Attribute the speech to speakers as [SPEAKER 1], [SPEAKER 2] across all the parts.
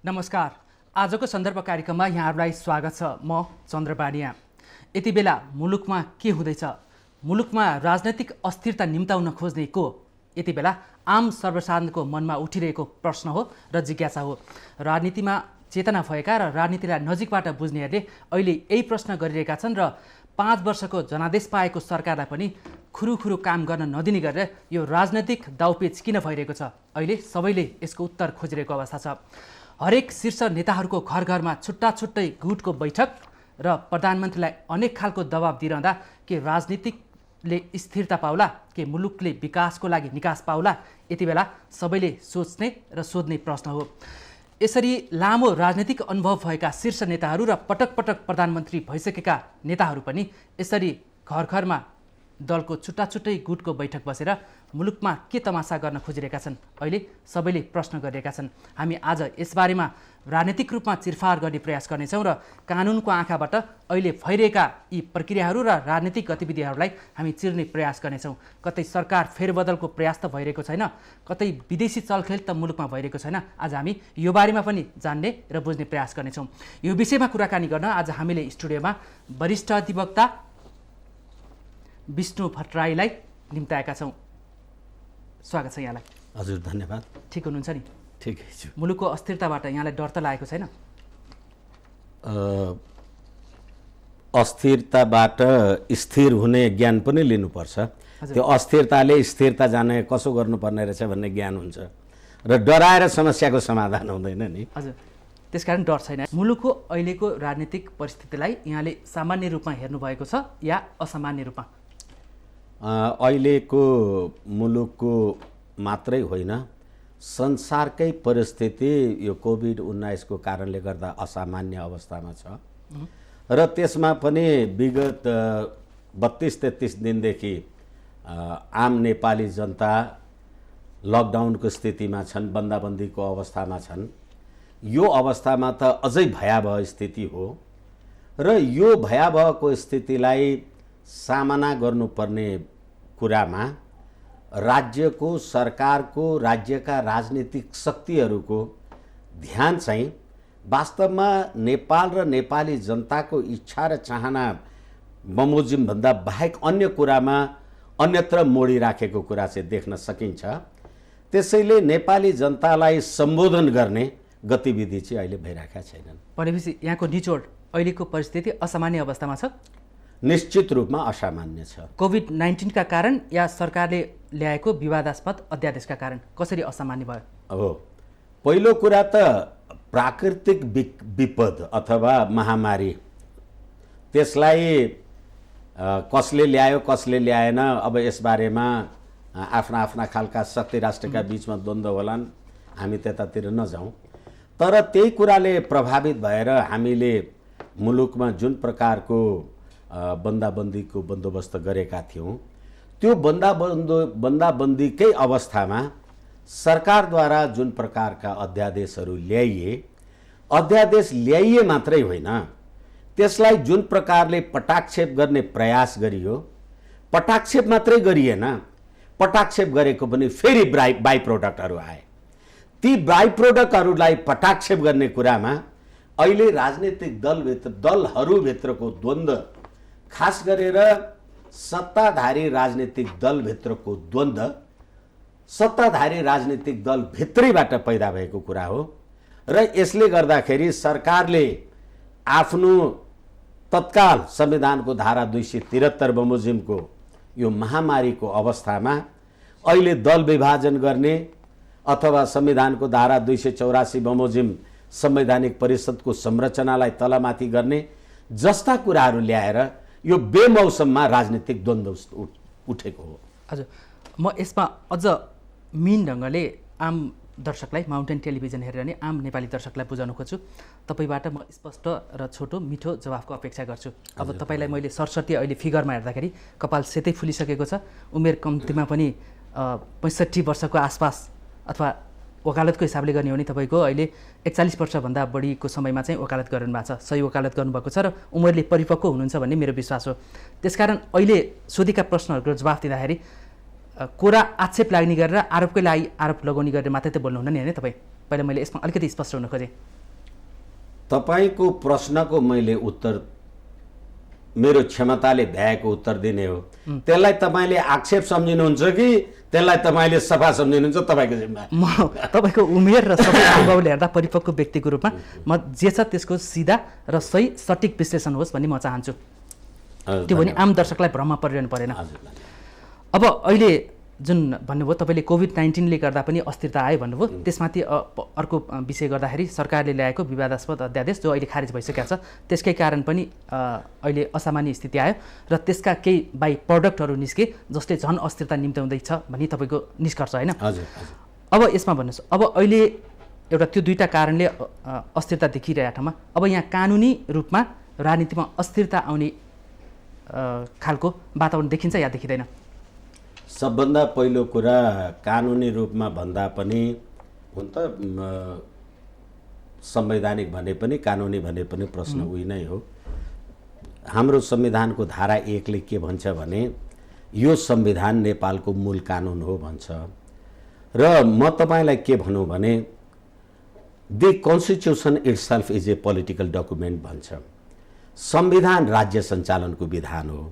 [SPEAKER 1] नमस्कार। आजको सन्दर्भ कार्यक्रममा यहाँहरूलाई स्वागत छ। म चन्द्र बानिया। यति बेला मुलुकमा के हुँदैछ, मुलुकमा राजनैतिक अस्थिरता निम्ताउन खोज्ने को, यति बेला आम सर्वसाधारणको मनमा उठिरहेको प्रश्न हो र जिज्ञासा हो। राजनीतिमा चेतना भएका र राजनीतिलाई नजिकबाट बुझ्नेहरूले अहिले यही प्रश्न गरिरहेका छन् र 5 वर्षको जनादेश पाएको सरकारलाई पनि खुरुखुरु काम गर्न नदिने गरेर यो राजनैतिक दाउपेच किन भइरहेको छ, अहिले सबैले यसको उत्तर खोजिरहेको अवस्था छ। हरेक शीर्ष नेताहरूको घर घरमा छुट्टा छुट्टै गुटको बैठक र प्रधानमन्त्रीलाई अनेक खालको दबाब दिइरहँदा के राजनीतिकले स्थिरता पाउला, के मुलुकले विकासको लागि निकास पाउला, यति बेला सबैले सोच्ने र सोध्ने प्रश्न हो। यसरी लामो राजनीतिक अनुभव भएका शीर्ष नेताहरू र पटक पटक प्रधानमन्त्री भइसकेका नेताहरू पनि यसरी घर घरमा दलको छुट्टा छुट्टै गुटको बैठक बसेर मुलुकमा के तमासा गर्न खोजिरहेका छन्, अहिले सबैले प्रश्न गरिरहेका छन्। हामी आज यसबारेमा राजनीतिक रूपमा चिरफार गर्ने प्रयास गर्नेछौँ र कानुनको आँखाबाट अहिले भइरहेका यी प्रक्रियाहरू र राजनीतिक गतिविधिहरूलाई हामी चिर्ने प्रयास गर्नेछौँ। कतै सरकार फेरबदलको प्रयास त भइरहेको छैन, कतै विदेशी चलखेल त मुलुकमा भइरहेको छैन। आज हामी यो बारेमा पनि जान्ने र बुझ्ने प्रयास गर्नेछौँ। यो विषयमा कुराकानी गर्न आज हामीले स्टुडियोमा वरिष्ठ अधिवक्ता विष्णु भट्टराईलाई निम्ताएका छौँ। स्वागत छ यहाँलाई।
[SPEAKER 2] हजुर, धन्यवाद।
[SPEAKER 1] ठिक हुनुहुन्छ नि?
[SPEAKER 2] ठिकै छु।
[SPEAKER 1] मुलुकको अस्थिरताबाट यहाँलाई डर त लागेको छैन?
[SPEAKER 2] अस्थिरताबाट स्थिर हुने ज्ञान पनि लिनुपर्छ। त्यो अस्थिरताले स्थिरता जाने कसो गर्नुपर्ने रहेछ भन्ने ज्ञान हुन्छ र डराएर समस्याको समाधान हुँदैन नि।
[SPEAKER 1] हजुर, त्यसकारण डर छैन। मुलुकको अहिलेको राजनीतिक परिस्थितिलाई यहाँले सामान्य रूपमा हेर्नुभएको छ या असामान्य रूपमा?
[SPEAKER 2] अहिलेको मुलुकको मात्रै होइन, संसारकै परिस्थिति यो कोभिड-19 को कारणले गर्दा असामान्य अवस्थामा छ र त्यसमा पनि विगत 32-33 दिनदेखि आम नेपाली जनता लकडाउनको स्थितिमा छन्, बन्दाबन्दीको अवस्थामा छन्। यो अवस्थामा त अझै भयावह स्थिति हो र यो भयावहको स्थितिलाई सामना गर्नुपर्ने कुरामा राज्यको, सरकारको, राज्यका राजनीतिक शक्तिहरूको ध्यान चाहिँ वास्तवमा नेपाल र नेपाली जनताको इच्छा र चाहना बमोजिमभन्दा बाहेक अन्य कुरामा अन्यत्र मोडिराखेको कुरा चाहिँ देख्न सकिन्छ। त्यसैले नेपाली जनतालाई सम्बोधन गर्ने गतिविधि चाहिँ अहिले भइरहेका छैनन्।
[SPEAKER 1] भनेपछि यहाँको निचोड अहिलेको परिस्थिति असामान्य अवस्थामा छ?
[SPEAKER 2] निश्चित रूपमा असामान्य छ।
[SPEAKER 1] कोभिड-19 का कारण या सरकारले ल्याएको विवादास्पद अध्यादेशका कारण कसरी असामान्य भयो?
[SPEAKER 2] अब पहिलो कुरा त प्राकृतिक विपद अथवा महामारी, त्यसलाई कसले ल्यायो कसले ल्याएन, अब यसबारेमा आफ्ना आफ्ना खालका शक्ति राष्ट्रका बीचमा द्वन्द्व होलान्, हामी त्यतातिर नजाउँ। तर त्यही कुराले प्रभावित भएर हामीले मुलुकमा जुन प्रकारको बन्दाबन्दीको बन्दोबस्त गरेका थियौँ, त्यो बन्दाबन्दीकै अवस्थामा सरकारद्वारा जुन प्रकारका अध्यादेशहरू अध्यादेश ल्याइए मात्रै होइन, त्यसलाई जुन प्रकारले पटाक्षेप गर्ने प्रयास गरियो, पटाक्षेप मात्रै गरिएन, पटाक्षेप गरेको पनि फेरि बाई प्रोडक्टहरू आए। ती बाई प्रोडक्टहरूलाई पटाक्षेप गर्ने कुरामा अहिले राजनीतिक दलहरूभित्रको द्वन्द्व, खास गरेर सत्ताधारी राजनीतिक दलभित्रको द्वन्द्व सत्ताधारी राजनीतिक दल भित्रैबाट पैदा भएको कुरा हो र यसले गर्दाखेरि सरकारले आफ्नो तत्काल संविधानको धारा 273 बमोजिमको यो महामारीको अवस्थामा अहिले दल विभाजन गर्ने अथवा संविधानको धारा 284 बमोजिम संवैधानिक परिषदको संरचनालाई तलमाथि गर्ने जस्ता कुराहरू ल्याएर यो बेमौसममा राजनीतिक द्वन्द्व उठेको हो।
[SPEAKER 1] हजुर, म यसमा अझ मिन ढङ्गले आम दर्शकलाई, माउन्टेन टेलिभिजन हेरेर आम नेपाली दर्शकलाई बुझाउन खोज्छु। तपाईँबाट म स्पष्ट र छोटो मिठो जवाफको अपेक्षा गर्छु। अब तपाईँलाई मैले सरस्वती अहिले फिगरमा हेर्दाखेरि कपाल सेतै फुलिसकेको छ, उमेर कम्तीमा पनि 65 वर्षको आसपास अथवा वकालतको हिसाबले गर्ने हो भने तपाईँको अहिले 41 वर्षभन्दा बढीको समयमा चाहिँ वकालत गर्नुभएको छ। सही वकालत गर्नुभएको छ र उमेरले परिपक्व हुनुहुन्छ भन्ने मेरो विश्वास हो। त्यसकारण अहिले सोधेका प्रश्नहरूको जवाफ दिँदाखेरि कोरा आक्षेप लाग्ने गरेर आरोपकै लागि आरोप लगाउने गरेर मात्रै त बोल्नुहुन्न नि होइन तपाईँ? पहिला मैले यसमा अलिकति स्पष्ट हुन खोजेँ।
[SPEAKER 2] तपाईँको प्रश्नको मैले उत्तर मेरो क्षमताले भ्याएको उत्तर दिने हो। त्यसलाई तपाईँले आक्षेप सम्झिनुहुन्छ कि त्यसलाई तपाईँले सफा सम्झिनुहुन्छ, तपाईँको जिम्मा।
[SPEAKER 1] म तपाईँको उमेर र सबै अनुभवले हेर्दा परिपक्व व्यक्तिको रूपमा म जे छ त्यसको सिधा र सही सटिक विश्लेषण होस् भन्ने म चाहन्छु। त्यो भने आम दर्शकलाई भ्रममा परिरहनु परेन। अब अहिले जुन भन्नुभयो तपाईँले कोभिड-19ले गर्दा पनि अस्थिरता आयो भन्नुभयो, त्यसमाथि अर्को विषय गर्दाखेरि सरकारले ल्याएको विवादास्पद अध्यादेश जो अहिले खारेज भइसकेको छ त्यसकै कारण पनि अहिले असामान्य स्थिति आयो र त्यसका केही बाई प्रडक्टहरू निस्के जसले झन् अस्थिरता निम्त्याउँदैछ भन्ने तपाईँको निष्कर्ष होइन? अब यसमा भन्नुहोस्, अब अहिले एउटा त्यो दुईवटा कारणले अस्थिरता देखिरहेको ठाउँमा अब यहाँ कानुनी रूपमा राजनीतिमा अस्थिरता आउने खालको वातावरण देखिन्छ या देखिँदैन?
[SPEAKER 2] सबभन्दा पहिलो कुरा कानुनी रूपमा भन्दा पनि हुन त संवैधानिक भने पनि कानुनी भने पनि प्रश्न उही नै हो। हाम्रो संविधानको धारा 1ले के भन्छ भने यो संविधान नेपालको मूल कानुन हो भन्छ र म तपाईँलाई के भनौँ भने the constitution itself is a political document भन्छ। संविधान राज्य सञ्चालनको विधान हो।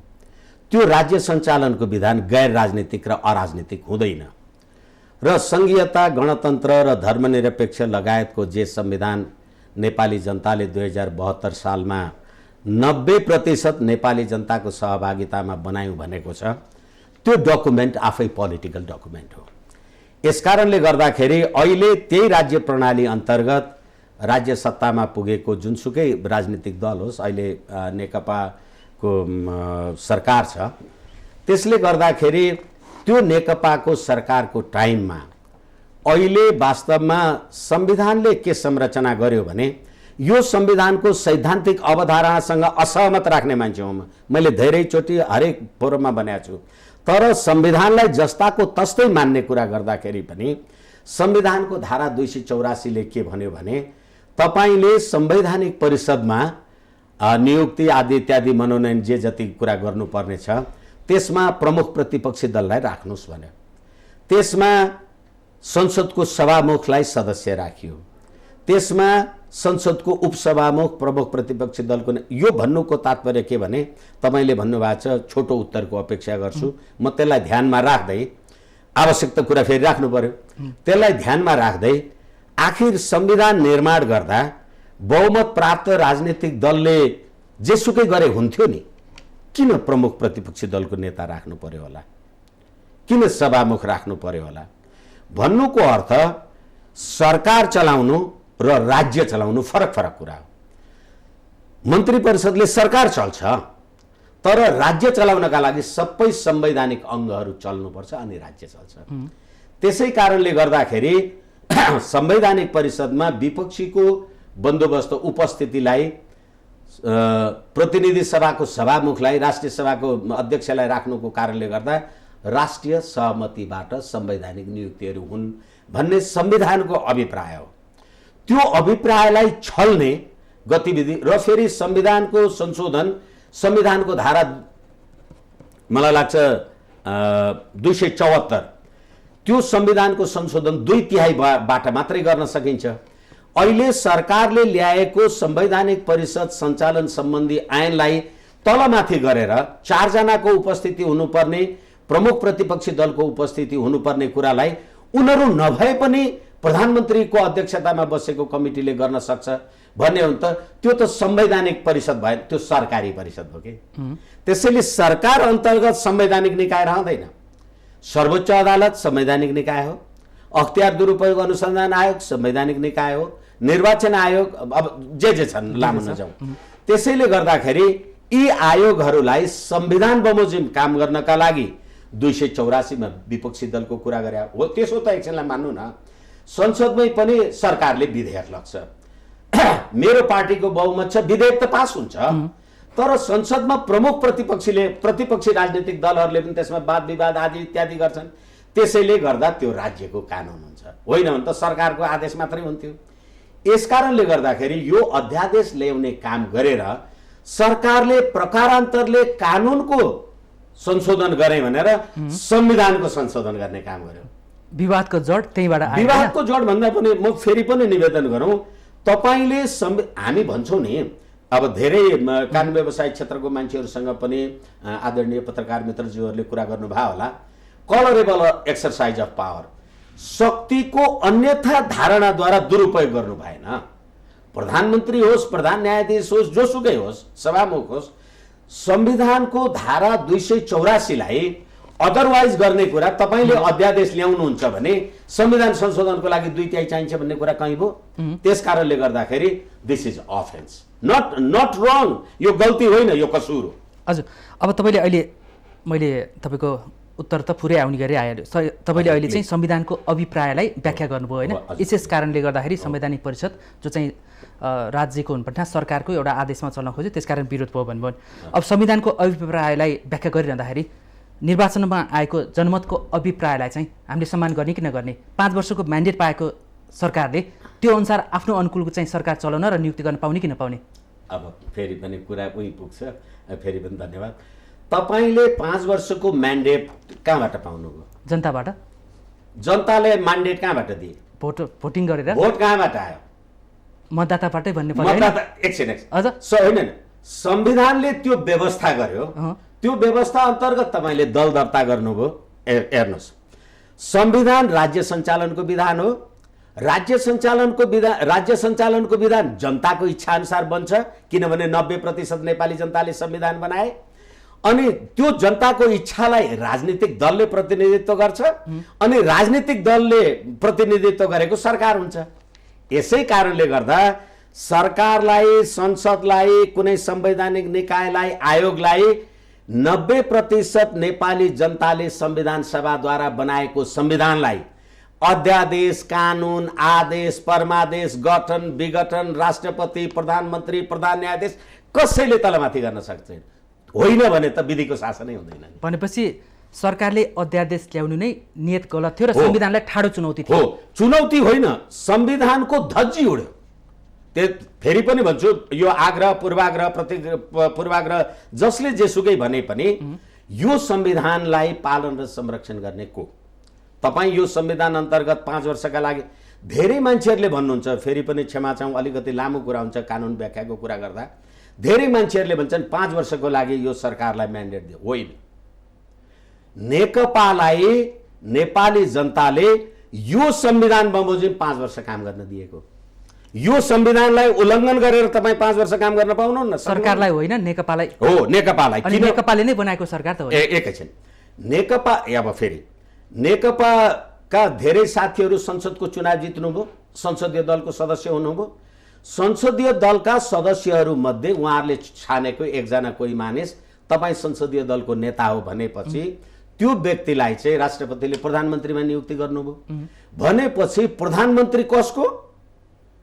[SPEAKER 2] त्यो राज्य सञ्चालनको विधान गैर राजनीतिक र अराजनीतिक हुँदैन र संघीयता, गणतन्त्र र धर्मनिरपेक्ष लगायतको जे संविधान नेपाली जनताले 2072 सालमा 90% नेपाली जनताको सहभागितामा बनायौँ भनेको छ, त्यो डकुमेन्ट आफै पोलिटिकल डकुमेन्ट हो। यसकारणले गर्दाखेरि अहिले त्यही राज्य प्रणाली अन्तर्गत राज्य सत्तामा पुगेको जुनसुकै राजनीतिक दल होस्, अहिले नेकपाको सरकार छ, त्यसले गर्दाखेरि त्यो नेकपाको सरकारको टाइममा अहिले वास्तवमा संविधानले के संरचना गर्यो भने यो संविधानको सैद्धान्तिक अवधारणासँग असहमत राख्ने मान्छे हुँ। मैले धेरैचोटि हरेक फोरममा भनेको छु, तर संविधानलाई जस्ताको तस्तै मान्ने कुरा गर्दाखेरि पनि संविधानको धारा 284ले के भन्यो भने तपाईले संवैधानिक परिषदमा नियुक्ति आदि इत्यादि मनोनयन जे जति कुरा गर्नुपर्ने छ त्यसमा प्रमुख प्रतिपक्षी दललाई राख्नुस् भन्यो। त्यसमा संसदको सभामुखलाई सदस्य राखियो, त्यसमा संसदको उपसभामुख प्रमुख प्रतिपक्षी दलको। यो भन्नुको तात्पर्य के भने तपाईले भन्नुभएको छ छोटो उत्तरको अपेक्षा गर्छु, म त्यसलाई ध्यानमा राख्दै आवश्यक त कुरा फेरि राख्नु पर्यो, त्यसलाई ध्यानमा राख्दै आखिर संविधान निर्माण गर्दा बहुमत प्राप्त राजनीतिक दलले जेसुकै गरे हुन्थ्यो नि, किन प्रमुख प्रतिपक्षी दलको नेता राख्नु पर्यो होला, किन सभामुख राख्नु पर्यो होला भन्नुको अर्थ सरकार चलाउनु र राज्य चलाउनु फरक फरक कुरा हो। मन्त्री परिषदले सरकार चल्छ, तर राज्य चलाउनका लागि सबै संवैधानिक अङ्गहरू चल्नुपर्छ अनि राज्य चल्छ। त्यसै कारणले गर्दाखेरि संवैधानिक परिषदमा विपक्षीको बन्दोबस्त उपस्थितिलाई प्रतिनिधि सभाको सभामुखलाई राष्ट्रिय सभाको अध्यक्षलाई राख्नुको कारणले गर्दा राष्ट्रिय सहमतिबाट संवैधानिक नियुक्तिहरू हुन् भन्ने संविधानको अभिप्राय हो। त्यो अभिप्रायलाई छल्ने गतिविधि र फेरि संविधानको संशोधन, संविधानको धारा मलाई लाग्छ 274, त्यो संविधानको संशोधन 2/3बाट मात्रै गर्न सकिन्छ। अहिले सरकारले ल्याएको संवैधानिक परिषद सञ्चालन सम्बन्धी ऐनलाई तलमाथि गरेर 4 जनाको उपस्थिति हुनुपर्ने, प्रमुख प्रतिपक्षी दलको उपस्थिति हुनुपर्ने कुरालाई उनीहरू नभए पनि प्रधानमन्त्रीको अध्यक्षतामा बसेको कमिटीले गर्न सक्छ भन्ने हो नि त। त्यो त संवैधानिक परिषद भयो, त्यो सरकारी परिषद हो कि। त्यसैले सरकार अन्तर्गत संवैधानिक निकाय रहँदैन। सर्वोच्च अदालत संवैधानिक निकाय हो, अख्तियार दुरुपयोग अनुसन्धान आयोग संवैधानिक निकाय हो, निर्वाचन आयोग, अब जे छन् लामो नजाउँ। त्यसैले गर्दाखेरि यी आयोगहरूलाई संविधान बमोजिम काम गर्नका लागि 284 मा विपक्षी दलको कुरा गरे हो। त्यसो त एकछिनलाई मान्नु न, संसदमै पनि सरकारले विधेयक लग्छ, मेरो पार्टीको बहुमत छ, विधेयक त पास हुन्छ, तर संसदमा प्रमुख प्रतिपक्षी राजनीतिक दलहरूले पनि त्यसमा वाद विवाद आदि इत्यादि गर्छन्। त्यसैले गर्दा त्यो राज्यको कानुन हुन्छ, होइन भने त सरकारको आदेश मात्रै हुन्थ्यो। यसकारणले गर्दाखेरि यो अध्यादेश ल्याउने काम गरेर सरकारले प्रकारान्तरले कानुनको संशोधन गरे भनेर संविधानको संशोधन गर्ने काम गर्यो।
[SPEAKER 1] विवादको जड त्यहीबाट आयो।
[SPEAKER 2] विवादको जड भन्दा पनि म फेरि पनि निवेदन गरौँ, तपाईँले हामी भन्छौँ नि, अब धेरै कानुन व्यवसाय क्षेत्रको मान्छेहरूसँग पनि आदरणीय पत्रकार मित्रज्यूहरूले कुरा गर्नुभयो होला, कलरेबल एक्सरसाइज अफ पावर, शक्तिको अन्यथा धारणाद्वारा दुरुपयोग गर्नु भएन। प्रधानमन्त्री होस्, प्रधान न्यायाधीश होस्, जोसुकै होस्, सभामुख होस्, संविधानको धारा 284लाई अदरवाइज गर्ने कुरा तपाईँले अध्यादेश ल्याउनुहुन्छ भने संविधान संशोधनको लागि 2/3 चाहिन्छ भन्ने कुरा कहीँ भयो। त्यस कारणले गर्दाखेरि दिस इज अफेन्स, नट रङ, यो गल्ती होइन, यो कसुर हो।
[SPEAKER 1] हजुर, अब तपाईँले अहिले मैले तपाईँको उत्तर त पुरै आउने गरी आयो। तपाईँले अहिले चाहिँ संविधानको अभिप्रायलाई व्याख्या गर्नुभयो होइन, विशेष कारणले गर्दाखेरि संवैधानिक परिषद जो चाहिँ राज्यको हुनुपर्ने सरकारको एउटा आदेशमा चल्न खोज्यो, त्यसकारण विरोध भयो भन्नुभयो। अब संविधानको अभिप्रायलाई व्याख्या गरिरहँदाखेरि निर्वाचनमा आएको जनमतको अभिप्रायलाई चाहिँ हामीले सम्मान गर्ने कि नगर्ने? 5 वर्षको म्यान्डेट पाएको सरकारले त्यो अनुसार आफ्नो अनुकूलको चाहिँ सरकार चलाउन र नियुक्ति गर्न पाउने कि नपाउने?
[SPEAKER 2] अब फेरि पनि कुरा उही पुग्छ, फेरि पनि धन्यवाद। तपाईँले 5 वर्षको म्यान्डेट कहाँबाट पाउनुभयो?
[SPEAKER 1] जनताबाट।
[SPEAKER 2] जनताले म्यान्डेट कहाँबाट दिए?
[SPEAKER 1] भोटिङ गरेर।
[SPEAKER 2] भोट कहाँबाट आयो?
[SPEAKER 1] मतदाताबाटै भन्ने पर्यो।
[SPEAKER 2] मतदाता एकछिन होइन, संविधानले त्यो व्यवस्था गर्यो, त्यो व्यवस्था अन्तर्गत तपाईँले दल दर्ता गर्नुभयो। हेर्नुहोस्, संविधान राज्य सञ्चालनको विधान हो। राज्य सञ्चालनको विधान जनताको इच्छा अनुसार बन्छ, किनभने 90% नेपाली जनताले संविधान बनाए। अनि त्यो जनताको इच्छालाई राजनीतिक दलले प्रतिनिधित्व गर्छ, अनि राजनीतिक दलले प्रतिनिधित्व गरेको सरकार हुन्छ। यसै कारणले गर्दा सरकारलाई, संसदलाई, कुनै संवैधानिक निकायलाई, आयोगलाई 90% नेपाली जनताले संविधान सभाद्वारा बनाएको संविधानलाई अध्यादेश, कानुन, आदेश, परमादेश, गठन, विघटन, राष्ट्रपति, प्रधानमन्त्री, प्रधान न्यायाधीश कसैले तलमाथि गर्न सक्छ होइन भने त विधिको शासनै हुँदैन।
[SPEAKER 1] भनेपछि सरकारले अध्यादेश ल्याउनु नै नियत गलत थियो र संविधानलाई ठाडो चुनौती थियो।
[SPEAKER 2] हो, चुनौती होइन, संविधानको धज्जी उड्यो। फेरि पनि भन्छु, यो आग्रह, पूर्वाग्रह जसले जेसुकै भने पनि यो संविधानलाई पालन र संरक्षण गर्ने को? तपाईँ यो संविधान अन्तर्गत 5 वर्षका लागि धेरै मान्छेहरूले भन्नुहुन्छ, फेरि पनि क्षमा चाहौँ, अलिकति लामो कुरा हुन्छ कानुन व्याख्याको कुरा गर्दा, धेरै मान्छेहरूले भन्छन् 5 वर्षको लागि यो सरकारलाई म्यान्डेट दियो। होइन, नेकपालाई नेपाली जनताले यो संविधान बमोजिम 5 वर्ष काम गर्न दिएको। यो संविधानलाई उल्लङ्घन गरेर तपाईँ 5 वर्ष काम गर्न पाउनुहुन्न।
[SPEAKER 1] सरकारलाई होइन, नेकपालाई।
[SPEAKER 2] हो, नेकपालाई।
[SPEAKER 1] किन नेकपाले नै बनाएको सरकार त हो।
[SPEAKER 2] एकैछिन, नेकपा, अब फेरि नेकपाका धेरै साथीहरू संसदको चुनाव जित्नुभयो, संसदीय दलको सदस्य हुनुभयो। संसदीय दलका सदस्यहरू मध्ये उहाँहरूले छानेको एकजना कोही मानिस तपाईँ संसदीय दलको नेता हो भनेपछि त्यो व्यक्तिलाई चाहिँ राष्ट्रपतिले प्रधानमन्त्रीमा नियुक्ति गर्नुभयो। भनेपछि प्रधानमन्त्री कसको?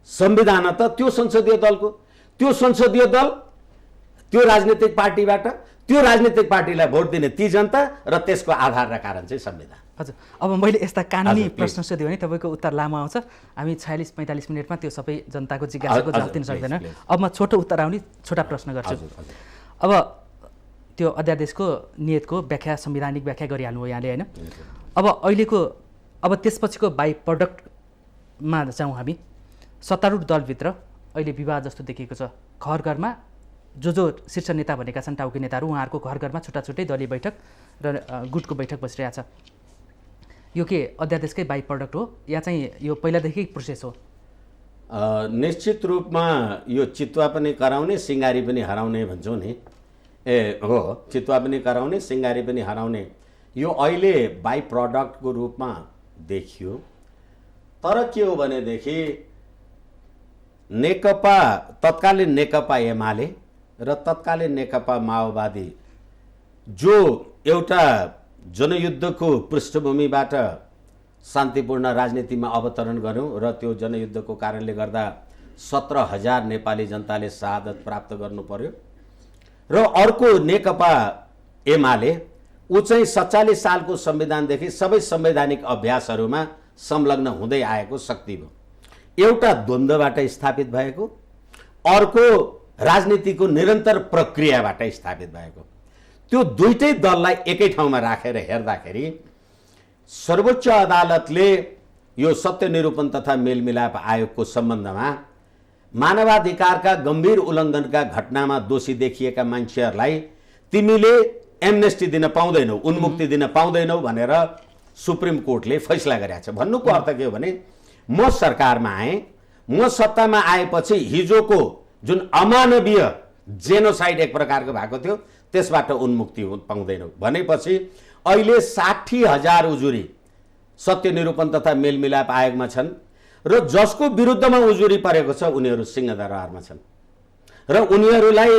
[SPEAKER 2] संविधान त त्यो संसदीय दलको। त्यो संसदीय दल त्यो राजनीतिक पार्टीबाट, त्यो राजनीतिक पार्टीलाई भोट दिने ती जनता र त्यसको आधार र कारण चाहिँ संविधान।
[SPEAKER 1] हजुर, अब मैले यस्ता कानुनी प्रश्न सोध्यो भने तपाईँको उत्तर लामो आउँछ, हामी 46-45 मिनटमा त्यो सबै जनताको जिज्ञासाको जवाफ दिन सक्दैन। अब म छोटो उत्तर आउने छोटा प्रश्न गर्छु। अब त्यो अध्यादेशको नियतको व्याख्या, संवैधानिक व्याख्या गरिहाल्नु हो यहाँले होइन? अब अहिलेको, अब त्यसपछिको बाई प्रडक्टमा जाउँ हामी। सत्तारूढ दलभित्र अहिले विवाद जस्तो देखिएको छ। घर घरमा जो शीर्ष नेता भनेका छन्, टाउके नेताहरू, उहाँहरूको घर घरमा छुट्टा छुट्टै दलीय बैठक र गुटको बैठक बसिरहेको छ। यो के अध्यादेशकै बाई प्रडक्ट हो या चाहिँ यो पहिलादेखि प्रोसेस हो?
[SPEAKER 2] निश्चित रूपमा यो चितुवा पनि कराउने, सिङ्गारी पनि हराउने भन्छौँ नि। हो, चितुवा पनि कराउने, सिङ्गारी पनि हराउने, यो अहिले बाई प्रडक्टको रूपमा देखियो। तर के हो भनेदेखि नेकपा, तत्कालीन नेकपा एमाले र तत्कालीन नेकपा माओवादी जो एउटा जनयुद्धको पृष्ठभूमिबाट शान्तिपूर्ण राजनीतिमा अवतरण गर्यौँ र त्यो जनयुद्धको कारणले गर्दा 17,000 नेपाली जनताले शहादत प्राप्त गर्नु पर्यो। र अर्को नेकपा एमाले, ऊ चाहिँ 47 सालको संविधानदेखि सबै संवैधानिक अभ्यासहरूमा संलग्न हुँदै आएको शक्ति हो। एउटा द्वन्द्वबाट स्थापित भएको, अर्को राजनीतिको निरन्तर प्रक्रियाबाट स्थापित भएको। त्यो दुईटै दललाई एकै ठाउँमा राखेर हेर्दाखेरि सर्वोच्च अदालतले यो सत्य निरूपण तथा मेलमिलाप आयोगको सम्बन्धमा मानवाधिकारका गम्भीर उल्लङ्घनका घटनामा दोषी देखिएका मान्छेहरूलाई तिमीले एमनेस्टी दिन पाउँदैनौ, उन्मुक्ति दिन पाउँदैनौ भनेर सुप्रिम कोर्टले फैसला गरेको छ। भन्नुको अर्थ के हो भने म सरकारमा आएँ, म सत्तामा आएपछि हिजोको जुन अमानवीय जेनोसाइड एक प्रकारको भएको थियो त्यसबाट उन्मुक्ति पाउँदैनौ भनेपछि अहिले 60,000 उजुरी सत्य निरूपण तथा मेलमिलाप आयोगमा छन् र जसको विरुद्धमा उजुरी परेको छ उनीहरू सिंहदरबारमा छन् र उनीहरूलाई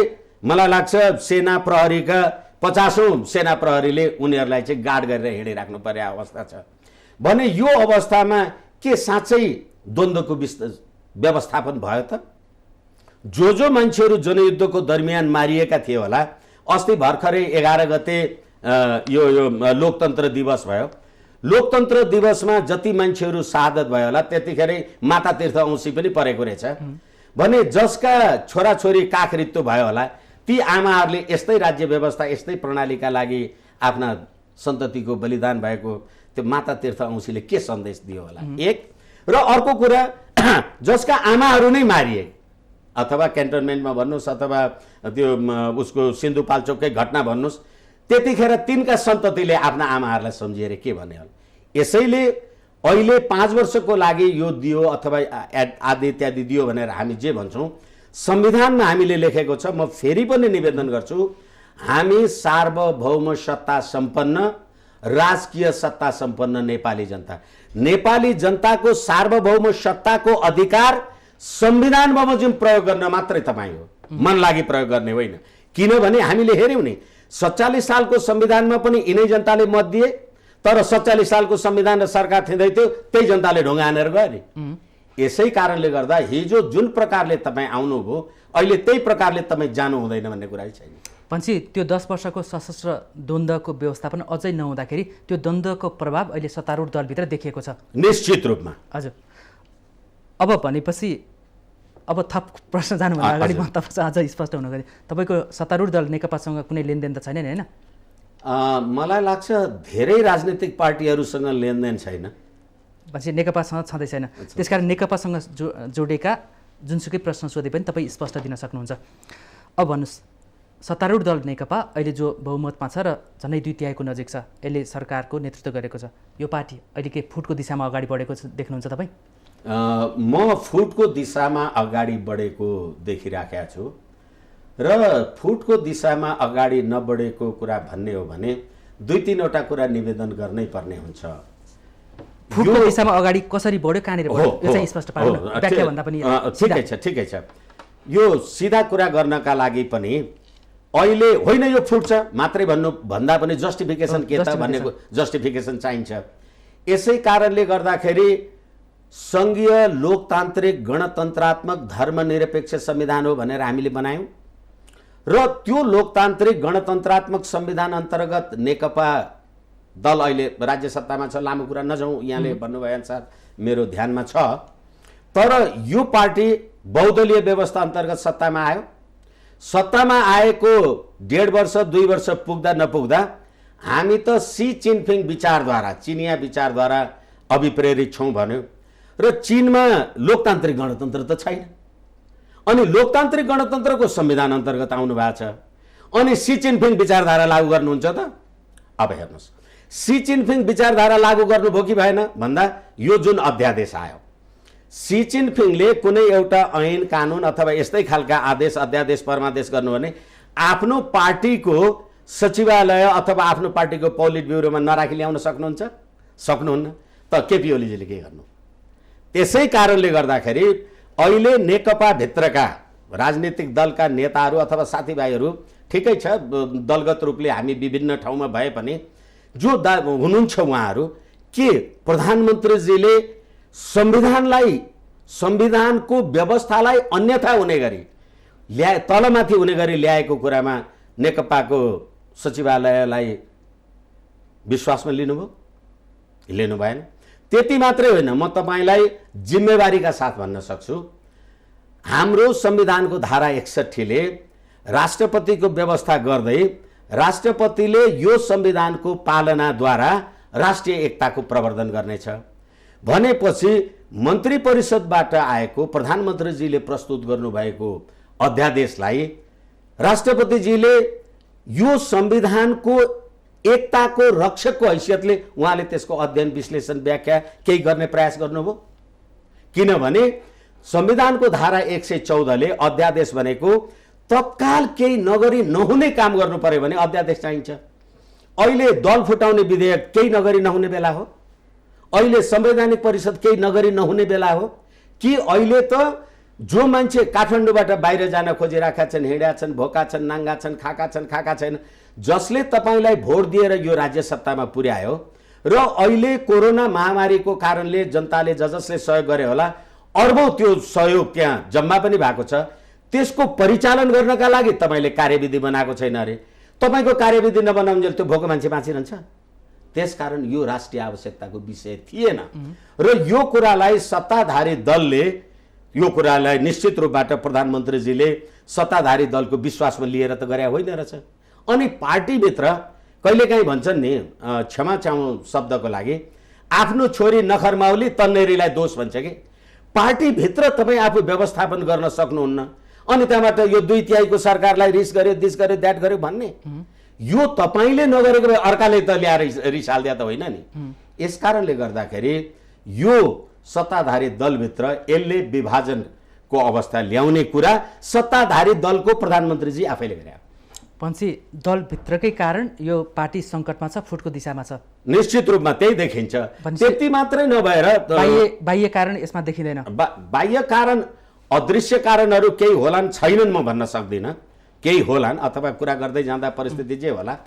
[SPEAKER 2] मलाई लाग्छ सेना प्रहरीका 50औं सेना प्रहरीले उनीहरूलाई चाहिँ गार्ड गरेर हिँडिराख्नु पर्ने अवस्था छ भने यो अवस्थामा के साँच्चै द्वन्द्वको व्यवस्थापन भयो त? जो मान्छेहरू जनयुद्धको दरमियान मारिएका थिए होला, अस्ति भर्खरै 11 गते यो लोकतन्त्र दिवस भयो, लोकतन्त्र दिवसमा जति मान्छेहरू शहादत भयो होला त्यतिखेरै माता तीर्थ औँसी पनि परेको रहेछ भने जसका छोराछोरी काखरित्तो भयो होला ती आमाहरूले यस्तै राज्य व्यवस्था यस्तै प्रणालीका लागि आफ्ना सन्ततिको बलिदान भएको त्यो माता तीर्थ औँसीले के सन्देश दियो होला? एक र अर्को कुरा जसका आमाहरू नै मारिए अथवा क्यान्टनमेन्टमा भन्नुहोस् अथवा त्यो उसको सिन्धुपाल्चोककै घटना भन्नुहोस्, त्यतिखेर तिनका सन्ततिले आफ्ना आमाहरूलाई सम्झिएर के भने होला? यसैले अहिले 5 वर्षको लागि यो दियो अथवा आदि इत्यादि दियो भनेर हामी जे भन्छौँ संविधानमा हामीले लेखेको छ। म फेरि पनि निवेदन गर्छु, हामी सार्वभौम सत्ता सम्पन्न राजकीय सत्ता सम्पन्न नेपाली जनताको सार्वभौम सत्ताको अधिकार संविधान बमोजिम प्रयोग गर्न मात्रै तपाईँ हो, मन लागि प्रयोग गर्ने होइन। किनभने हामीले हेर्यौँ नि 47 सालको संविधानमा पनि यिनै जनताले मत दिए तर 47 सालको संविधान र सरकार थिँदै थियो त्यही जनताले ढुङ्गा हानेर गयो नि। यसै कारणले गर्दा हिजो जुन प्रकारले तपाईँ आउनुभयो अहिले त्यही प्रकारले तपाईँ जानु हुँदैन भन्ने कुरा छैन।
[SPEAKER 1] पछि त्यो 10 वर्षको सशस्त्र द्वन्द्वको व्यवस्थापन अझै नहुँदाखेरि त्यो द्वन्द्वको प्रभाव अहिले सत्तारूढ दलभित्र देखिएको छ
[SPEAKER 2] निश्चित रूपमा।
[SPEAKER 1] हजुर, अब भनेपछि अब थप प्रश्न जानुभन्दा अगाडि म तपाईँसँग अझ स्पष्ट हुनु गयो, तपाईँको सत्तारूढ दल नेकपासँग कुनै लेनदेन त छैन नि होइन?
[SPEAKER 2] मलाई लाग्छ धेरै राजनीतिक पार्टीहरूसँग लेनदेन छैन,
[SPEAKER 1] भनेपछि नेकपासँग छँदै छैन। त्यसकारण नेकपासँग जोडेका जुनसुकै प्रश्न सोधे पनि तपाईँ स्पष्ट दिन सक्नुहुन्छ। अब भन्नुहोस्, सत्तारूढ दल नेकपा अहिले जो बहुमतमा छ र झन्डै 2/3 नजिक छ, यसले सरकारको नेतृत्व गरेको छ, यो पार्टी अहिले के फुटको दिशामा अगाडि बढेको देख्नुहुन्छ तपाईँ?
[SPEAKER 2] म फुटको दिशामा अगाडि बढेको देखिराखेका छु र फुटको दिशामा अगाडि नबढेको कुरा भन्ने हो भने 2-3वटा कुरा निवेदन गर्नै पर्ने हुन्छ।
[SPEAKER 1] फुटको दिशामा अगाडि कसरी बढ्यो, कहाँनिर बढ्यो, यो चाहिँ स्पष्ट पार्नु व्याख्या भन्दा पनि
[SPEAKER 2] ठिकै छ। यो सिधा कुरा गर्नका लागि पनि अहिले होइन यो फुट छ मात्रै भन्दा पनि जस्टिफिकेसन के त भन्नेको जस्टिफिकेसन चाहिन्छ। यसै कारणले गर्दाखेरि सङ्घीय लोकतान्त्रिक गणतन्त्रात्मक धर्मनिरपेक्ष संविधान हो भनेर हामीले बनायौँ र त्यो लोकतान्त्रिक गणतन्त्रात्मक संविधान अन्तर्गत नेकपा दल अहिले राज्य सत्तामा छ। लामो कुरा नजाउँ, यहाँले भन्नुभए अनुसार मेरो ध्यानमा छ, तर यो पार्टी बहुदलीय व्यवस्था अन्तर्गत सत्तामा आयो। सत्तामा आएको 1.5 वर्ष 2 वर्ष पुग्दा नपुग्दा हामी त सी चिनफिङ विचारद्वारा चिनिया विचारद्वारा अभिप्रेरित छौँ भन्यो र चीनमा लोकतान्त्रिक गणतन्त्र त छैन अनि लोकतान्त्रिक गणतन्त्रको संविधान अन्तर्गत आउनु भएको छ अनि सी चिनफिङ विचारधारा लागू गर्नुहुन्छ त? अब हेर्नुहोस्, सी चिनफिङ विचारधारा लागू गर्नुभयो कि भएन भन्दा यो जुन अध्यादेश आयो, सी चिनफिङले कुनै एउटा ऐन कानुन अथवा यस्तै खालका आदेश अध्यादेश परमादेश गर्नु भने आफ्नो पार्टीको सचिवालय अथवा आफ्नो पार्टीको पोलिट ब्युरोमा नराखी ल्याउन सक्नुहुन्छ? सक्नुहुन्न त। केपी ओलीजीले के गर्नु? त्यसै कारणले गर्दाखेरि अहिले नेकपा भित्रका राजनीतिक दलका नेताहरू अथवा साथीभाइहरू ठिकै छ, दलगत रूपले हामी विभिन्न ठाउँमा भए पनि जो हुनुहुन्छ उहाँहरू के प्रधानमन्त्रीजीले संविधानको व्यवस्थालाई अन्यथा हुने गरी तलमाथि हुने गरी ल्याएको कुरामा नेकपाको सचिवालयलाई विश्वासमा लिनुभयो? लिनु भएन। त्यति मात्रै होइन, म तपाईँलाई जिम्मेवारीका साथ भन्न सक्छु, हाम्रो संविधानको धारा 61ले राष्ट्रपतिको व्यवस्था गर्दै राष्ट्रपतिले यो संविधानको पालनाद्वारा राष्ट्रिय एकताको प्रवर्धन गर्नेछ भनेपछि मन्त्री परिषदबाट आएको प्रधानमन्त्रीजीले प्रस्तुत गर्नुभएको अध्यादेशलाई राष्ट्रपतिजीले यो संविधानको एकताको रक्षकको हैसियतले उहाँले त्यसको अध्ययन विश्लेषण व्याख्या केही गर्ने प्रयास गर्नुभयो। किनभने संविधानको धारा 114 ले अध्यादेश भनेको तत्काल केही नगरी नहुने काम गर्नु पर्यो भने अध्यादेश चाहिन्छ। अहिले दल फुटाउने विधेयक केही नगरी नहुने बेला हो, अहिले संवैधानिक परिषद केही नगरी नहुने बेला हो कि अहिले त जो मान्छे काठमाडौँबाट बाहिर जान खोजिरहेका छन्, हिँडेका छन्, भोका छन्, नाङ्गा छन्, खाएका छैन, जसले तपाईँलाई भोट दिएर यो राज्य सत्तामा पुर्यायो र अहिले कोरोना महामारीको कारणले जनताले जसले सहयोग गरे होला अर्बौं त्यो सहयोग त्यहाँ जम्मा पनि भएको छ, त्यसको परिचालन गर्नका लागि तपाईँले कार्यविधि बनाएको छैन अरे। तपाईँको कार्यविधि नबनाउन्जेल त्यो भोको मान्छे बाँचिरहन्छ। त्यसकारण यो राष्ट्रिय आवश्यकताको विषय थिएन र यो कुरालाई सत्ताधारी दलले यो कुरालाई निश्चित रूपबाट प्रधानमन्त्रीजीले सत्ताधारी दलको विश्वासमा लिएर त गरे होइन रहेछ। अनि पार्टीभित्र कहिलेकाहीँ भन्छन् नि क्षमा चाहौँ शब्दको लागि, आफ्नो छोरी नखरमाउली तन्नेरीलाई दोष भन्छ कि पार्टीभित्र तपाईँ आफू व्यवस्थापन गर्न सक्नुहुन्न अनि त्यहाँबाट यो 2/3 सरकारलाई रिस गर्यो, दिस गर्यो, द्याट गर्यो भन्ने यो तपाईँले नगरेको भए अर्काले त ल्याएर रिस हाल्दिया त होइन नि। यसकारणले गर्दाखेरि यो सत्ताधारी दलभित्र यसले विभाजनको अवस्था ल्याउने कुरा सत्ताधारी दलको प्रधानमन्त्रीजी आफैले गरे।
[SPEAKER 1] पन्छी दलभित्रकै कारण यो पार्टी सङ्कटमा छ, फुटको दिशामा छ,
[SPEAKER 2] निश्चित रूपमा त्यही देखिन्छ। त्यति मात्रै नभएर
[SPEAKER 1] बाह्य कारण यसमा देखिँदैन।
[SPEAKER 2] बाह्य कारण अदृश्य कारणहरू केही होलान्, छैनन् म भन्न सक्दिनँ, केही होलान् अथवा कुरा गर्दै जाँदा परिस्थिति जे होला।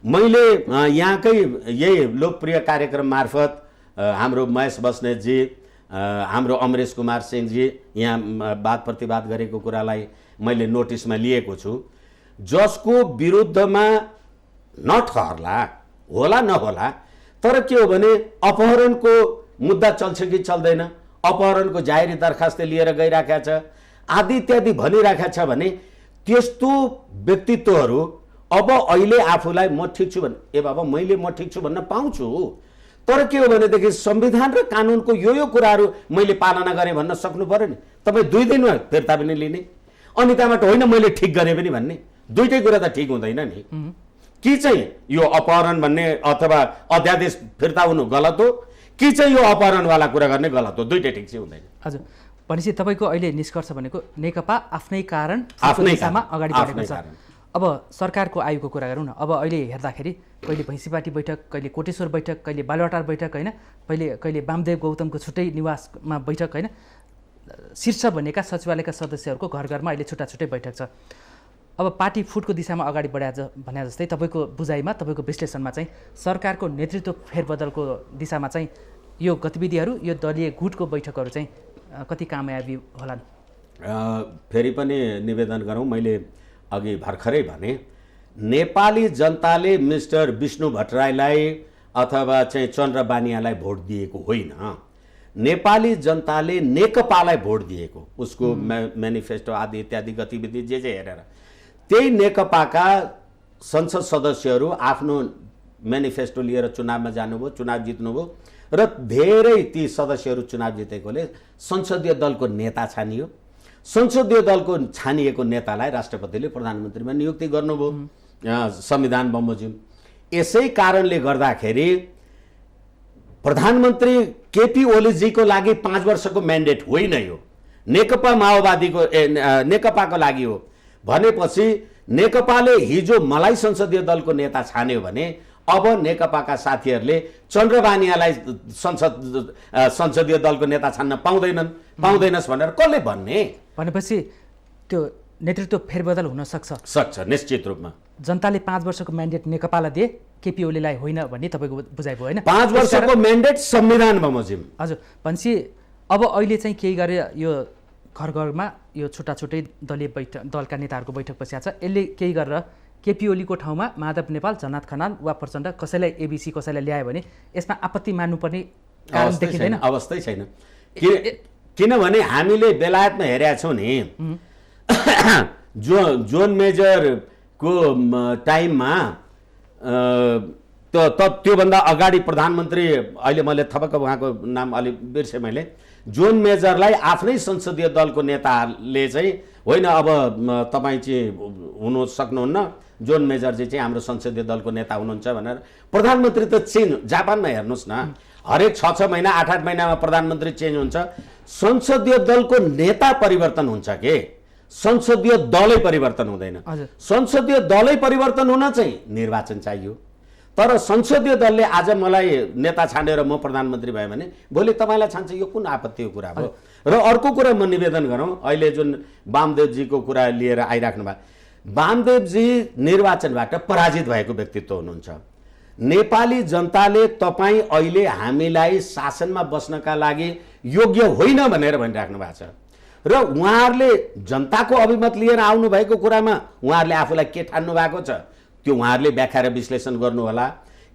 [SPEAKER 2] मैले यहाँकै यही लोकप्रिय कार्यक्रम मार्फत हाम्रो महेश बस्नेतजी, हाम्रो अमरेश कुमार सिंहजी यहाँ वाद प्रतिवाद गरेको कुरालाई मैले नोटिसमा लिएको छु, जसको विरुद्धमा नठहरला होला नहोला, तर के हो भने अपहरणको मुद्दा चल्छ कि चल्दैन, अपहरणको जाहेरी दरखास्त लिएर गइराखेको छ आदि इत्यादि भनिराखेको छ भने त्यस्तो व्यक्तित्वहरू अब अहिले आफूलाई म ठिक छु भने ए बाबा मैले म ठिक छु भन्न पाउँछु, तर के हो भनेदेखि संविधान र कानुनको यो कुराहरू मैले पालना गरेँ भन्न सक्नु पर्यो नि। तपाईँ 2 दिनमा फिर्ता पनि लिने अनि त्यहाँबाट होइन मैले ठिक गरेँ पनि भन्ने, दुईटै कुरा त ठिक हुँदैन नि। कि चाहिँ यो अपहरण भन्ने अथवा अध्यादेश फिर्ता हुनु गलत हो कि चाहिँ यो अपहरणवाला कुरा गर्ने गलत हो, दुईटै ठिक चाहिँ हुँदैन। हजुर,
[SPEAKER 1] भनेपछि तपाईँको अहिले निष्कर्ष भनेको नेकपा आफ्नै कारण दिशामा अगाडि बढेको छ। अब सरकारको आयुको कुरा गरौँ न। अब अहिले हेर्दाखेरि कहिले भैँसीपाटी बैठक, कहिले कोटेश्वर बैठक, कहिले बालुवाटार बैठक होइन, कहिले वामदेव गौतमको छुट्टै निवासमा बैठक होइन, शीर्ष बनेका सचिवालयका सदस्यहरूको घर घरमा अहिले छुट्टा छुट्टै बैठक छ। अब पार्टी फुटको दिशामा अगाडि भने जस्तै तपाईँको बुझाइमा, तपाईँको विश्लेषणमा चाहिँ सरकारको नेतृत्व फेरबदलको दिशामा चाहिँ यो गतिविधिहरू, यो दलीय गुटको बैठकहरू चाहिँ कति कामयाबी होलान्?
[SPEAKER 2] फेरि पनि निवेदन गरौँ, मैले अघि भर्खरै भने नेपाली जनताले मिस्टर विष्णु भट्टराईलाई अथवा चाहिँ चन्द्र बानियालाई भोट दिएको होइन, नेपाली जनताले नेकपालाई भोट दिएको, उसको म्यानिफेस्टो आदि इत्यादि गतिविधि जे हेरेर त्यही नेकपाका संसद सदस्यहरू आफ्नो म्यानिफेस्टो लिएर चुनावमा जानुभयो, चुनाव जित्नुभयो र धेरै ती सदस्यहरू चुनाव जितेकोले संसदीय दलको नेता छानियो। संसदीय दलको छानिएको नेतालाई राष्ट्रपतिले प्रधानमन्त्रीमा नियुक्ति गर्नुभयो संविधान बमोजिम। यसै कारणले गर्दाखेरि प्रधानमन्त्री केपी ओलीजीको लागि 5 वर्षको म्यान्डेट होइन, यो नेकपा माओवादीको नेकपाको लागि हो। भनेपछि नेकपाले हिजो मलाई संसदीय दलको नेता छान्यो भने अब नेकपाका साथीहरूले चन्द्रबानियालाई संसदीय दलको नेता छान्न पाउँदैनस् भनेर कसले भन्ने?
[SPEAKER 1] भनेपछि त्यो नेतृत्व फेरबदल हुन सक्छ
[SPEAKER 2] निश्चित रूपमा।
[SPEAKER 1] जनताले 5 वर्षको म्यान्डेट नेकपालाई दिए, केपी ओलीलाई होइन भन्ने तपाईँको बुझाइ भयो होइन?
[SPEAKER 2] 5 वर्षको म्यान्डेट संविधान बमोजिम।
[SPEAKER 1] हजुर, भनेपछि अब अहिले चाहिँ केही गरे यो घर घरमा यो छुट्टा छुट्टै दलीय बैठक, दलका नेताहरूको बैठक बसिया छ, यसले केही गरेर केपी ओलीको ठाउँमा माधव नेपाल, जनाथ खनाल वा प्रचण्ड कसैलाई एबीसी कसैलाई ल्यायो भने यसमा आपत्ति मान्नुपर्ने कारण देखिँदैन?
[SPEAKER 2] अवस्थै छैन। किनभने हामीले बेलायतमा हेरेका छौँ नि, जोन मेजरको टाइममा त्योभन्दा अगाडि प्रधानमन्त्री, अहिले मैले थपक्क उहाँको नाम अलि बिर्सेँ मैले, जोन मेजरलाई आफ्नै संसदीय दलको नेताले चाहिँ होइन अब तपाईँ चाहिँ हुनु सक्नुहुन्न, जोन मेजरजी चाहिँ हाम्रो संसदीय दलको नेता हुनुहुन्छ भनेर। प्रधानमन्त्री त चेन्ज, जापानमा हेर्नुहोस् न, हरेक 6 महिना 8 महिनामा प्रधानमन्त्री चेन्ज हुन्छ। संसदीय दलको नेता परिवर्तन हुन्छ के, संसदीय दलै परिवर्तन हुँदैन। संसदीय दलै परिवर्तन हुन चाहिँ निर्वाचन चाहियो। तर संसदीय दलले आज मलाई नेता छानेर म प्रधानमन्त्री भएँ भने भोलि तपाईँलाई छान्छ, यो कुन आपत्तिको कुरा हो। र अर्को कुरा म निवेदन गरौँ, अहिले जुन वामदेवजीको कुरा लिएर आइराख्नु भएको, वामदेवजी निर्वाचनबाट पराजित भएको व्यक्तित्व हुनुहुन्छ। नेपाली जनताले तपाईँ अहिले हामीलाई शासनमा बस्नका लागि योग्य होइन भनेर भनिराख्नु भएको छ र उहाँहरूले जनताको अभिमत लिएर आउनु भएको कुरामा उहाँहरूले आफूलाई के ठान्नु भएको छ त्यो उहाँहरूले व्याख्या र विश्लेषण गर्नु होला।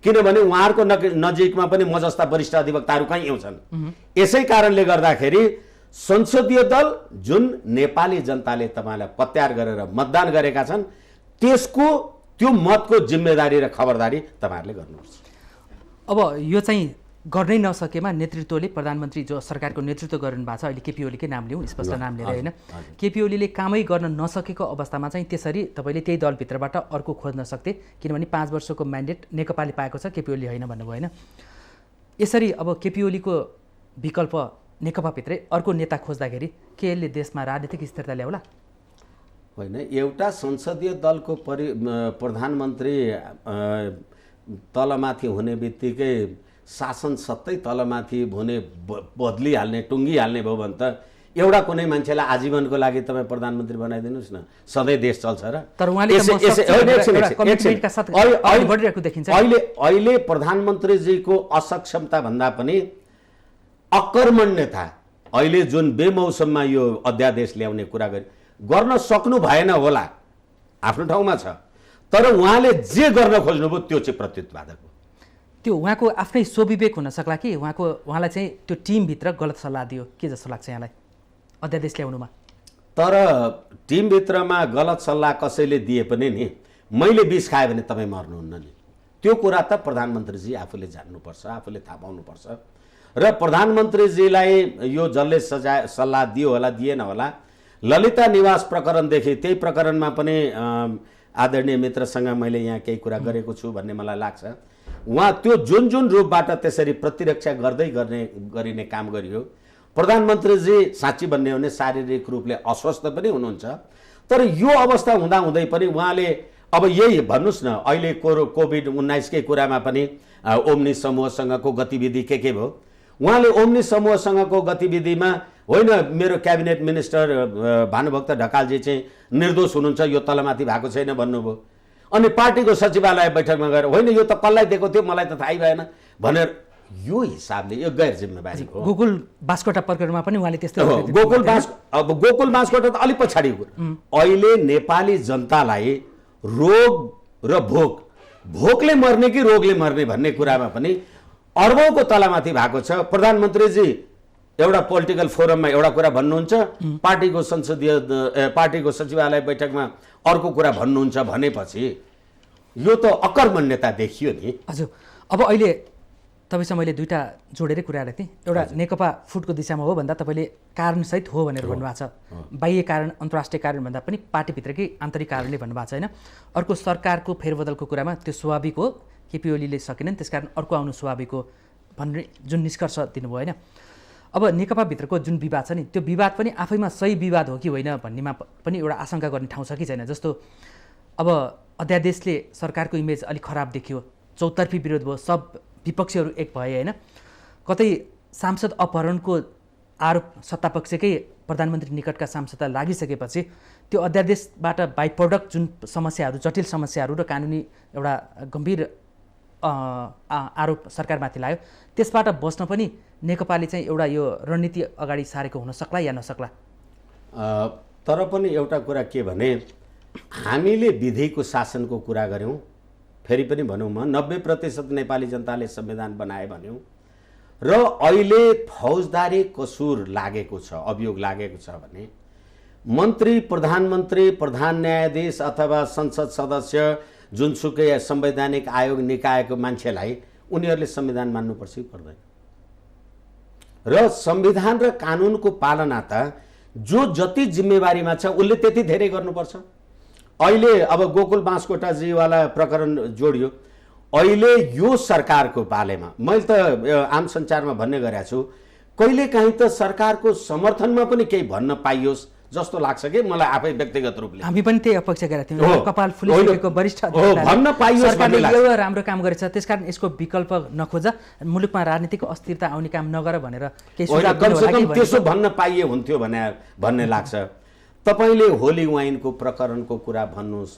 [SPEAKER 2] किनभने उहाँहरूको नजिकमा पनि म जस्ता वरिष्ठ अधिवक्ताहरू कहीँ आउँछन्। यसै कारणले गर्दाखेरि संसदीय दल जुन नेपाली जनताले तपाईँलाई प्रत्याहार गरेर मतदान गरेका छन् त्यसको त्यो मतको जिम्मेदारी र खबरदारी तपाईँहरूले गर्नुपर्छ।
[SPEAKER 1] अब यो चाहिँ गर्नै नसकेमा नेतृत्वले, प्रधानमन्त्री जो सरकारको नेतृत्व गरिरहनु भएको छ, अहिले केपी ओलीकै नाम लिउँ, स्पष्ट नाम लिएर होइन, केपी ओलीले कामै गर्न नसकेको अवस्थामा चाहिँ त्यसरी तपाईँले त्यही दलभित्रबाट अर्को खोज्न सक्थे, किनभने 5 वर्षको म्यान्डेट नेकपाले पाएको छ, केपी ओली होइन भन्नुभयो होइन। यसरी अब केपी ओलीको विकल्प नेकपाभित्रै अर्को नेता खोज्दाखेरि के यसले देशमा राजनीतिक स्थिरता ल्याउला?
[SPEAKER 2] होइन, एउटा संसदीय दलको प्रधानमन्त्री तलमाथि हुने बित्तिकै शासन सत्तै तलमाथि हुने बदलिहाल्ने, टुङ्गिहाल्ने भयो भने त एउटा कुनै मान्छेलाई आजीवनको लागि तपाईँ प्रधानमन्त्री बनाइदिनुहोस् न, सधैँ देश चल्छ र?
[SPEAKER 1] तर उहाँले
[SPEAKER 2] अहिले प्रधानमन्त्रीजीको असक्षमता भन्दा पनि अकर्मण्यता, अहिले जुन बेमौसममा यो अध्यादेश ल्याउने कुरा गर्न सक्नु भएन होला, आफ्नो ठाउँमा छ, तर उहाँले जे गर्न खोज्नुभयो त्यो चाहिँ प्रत्युत्पादक हो।
[SPEAKER 1] त्यो उहाँको आफ्नै स्वविवेक हुन सक्ला कि उहाँलाई चाहिँ त्यो टिमभित्र गलत सल्लाह दियो, के जस्तो लाग्छ यहाँलाई अध्यादेश ल्याउनुमा?
[SPEAKER 2] तर टिमभित्रमा गलत सल्लाह कसैले दिए पनि नि मैले विष खाएँ भने तपाईँ मर्नुहुन्न नि, त्यो कुरा त प्रधानमन्त्रीजी आफूले जान्नुपर्छ, आफूले थाहा पाउनुपर्छ। र प्रधानमन्त्रीजीलाई यो जसले सल्लाह दियो होला दिएन होला, ललिता निवास प्रकरणदेखि त्यही प्रकरणमा पनि आदरणीय मित्रसँग मैले यहाँ केही कुरा गरेको छु भन्ने मलाई लाग्छ। उहाँ त्यो जुन जुन रूपबाट त्यसरी प्रतिरक्षा गरिने काम गरियो, प्रधानमन्त्रीजी साँच्ची भन्ने हो भने शारीरिक रूपले अस्वस्थ पनि हुनुहुन्छ। तर यो अवस्था हुँदाहुँदै पनि उहाँले अब यही भन्नुहोस् न, अहिले कोभिड-19 कुरामा पनि ओम्नी समूहसँगको गतिविधि के भयो, उहाँले ओम्नी समूहसँगको गतिविधिमा होइन मेरो क्याबिनेट मिनिस्टर भानुभक्त ढकालजी चाहिँ निर्दोष हुनुहुन्छ, यो तलमाथि भएको छैन भन्नुभयो। अनि पार्टीको सचिवालय बैठकमा गएर होइन यो त कसलाई दिएको थियो मलाई त थाहै भएन भनेर, यो हिसाबले यो गैर जिम्मेवारी हो।
[SPEAKER 1] गोकुल बास्कोटा प्रकरणमा पनि उहाँले त्यस्तै
[SPEAKER 2] गोकुल बास्कोटा त अलिक पछाडि कुरा। अहिले नेपाली जनतालाई रोग र भोकले मर्ने कि रोगले मर्ने भन्ने कुरामा पनि अर्बौंको तलामाथि भएको छ। प्रधानमन्त्रीजी एउटा पोलिटिकल फोरममा एउटा कुरा भन्नुहुन्छ, पार्टीको सचिवालय बैठकमा अर्को कुरा भन्नुहुन्छ भनेपछि यो त अकर्मण्यता देखियो नि।
[SPEAKER 1] हजुर, अब अहिले तपाईँसँग मैले दुईवटा जोडेरै कुरा गरेको थिएँ। एउटा नेकपा फुटको दिशामा हो भन्दा तपाईँले कारणसहित हो भनेर भन्नुभएको छ, बाह्य कारण अन्तर्राष्ट्रिय कारण भन्दा पनि पार्टीभित्रकै आन्तरिक कारणले भन्नुभएको छ होइन। अर्को सरकारको फेरबदलको कुरामा त्यो स्वाभाविक हो, केपी ओलीले सकेनन् त्यसकारण अर्को आउनु स्वाभाविक हो भन्ने जुन निष्कर्ष दिनुभयो होइन। अब नेकपाभित्रको जुन विवाद छ नि, त्यो विवाद पनि आफैमा सही विवाद हो कि होइन भन्नेमा पनि एउटा आशंका गर्ने ठाउँ छ कि छैन। जस्तो अब अध्यादेशले सरकारको इमेज अलिक खराब देखियो, चौतर्फी विरोध भयो, सब विपक्षीहरू एक भए होइन। कतै सांसद अपहरणको आरोप सत्तापक्षकै प्रधानमन्त्री निकटका सांसदलाई लागिसकेपछि त्यो अध्यादेशबाट बाई प्रोडक्ट जुन समस्याहरू, जटिल समस्याहरू र कानुनी एउटा गम्भीर आरोप सरकारमाथि लाग्यो, त्यसबाट बस्न पनि नेकपाले चाहिँ एउटा यो रणनीति अगाडि सारेको हुन सक्ला या नसक्ला?
[SPEAKER 2] तर पनि एउटा कुरा के भने, हामीले विधिको शासनको कुरा गऱ्यौँ, फेरि पनि भनौँ म 90% नेपाली जनताले संविधान बनाए भन्यौँ र अहिले फौजदारी कसुर लागेको छ, अभियोग लागेको छ भने मन्त्री, प्रधानमन्त्री, प्रधान न्यायाधीश अथवा संसद सदस्य जुनसुकै संवैधानिक आयोग निकायको मान्छेलाई उनीहरूले संविधान मान्नुपर्छ कि पर्दैन? र संविधान र कानुनको पालना त जो जति जिम्मेवारीमा छ उसले त्यति धेरै गर्नुपर्छ। अहिले अब गोकुल बाँसकोटाजीवाला प्रकरण जोडियो, अहिले यो सरकारको पालेमा मैले त आम सञ्चारमा भन्ने गरेको छु, कहिलेकाहीँ त सरकारको समर्थनमा पनि केही भन्न पाइयोस् जस्तो लाग्छ कि मलाई आफै व्यक्तिगत रूपले।
[SPEAKER 1] हामी पनि त्यही अपेक्षा गरेका थियौँ। कपाल फुलिसकेको वरिष्ठ
[SPEAKER 2] भन्न पाइयोस्,
[SPEAKER 1] सरकारले एउटा राम्रो काम गरेछ, त्यसकारण यसको विकल्प नखोज, मुलुकमा राजनीतिक अस्थिरता आउने काम नगर भनेर केही सुझाव
[SPEAKER 2] कमसेकम त्यसो भन्न पाइए हुन्थ्यो भन्ने लाग्छ। तपाईँले होली वाइनको प्रकरणको कुरा भन्नुहोस्,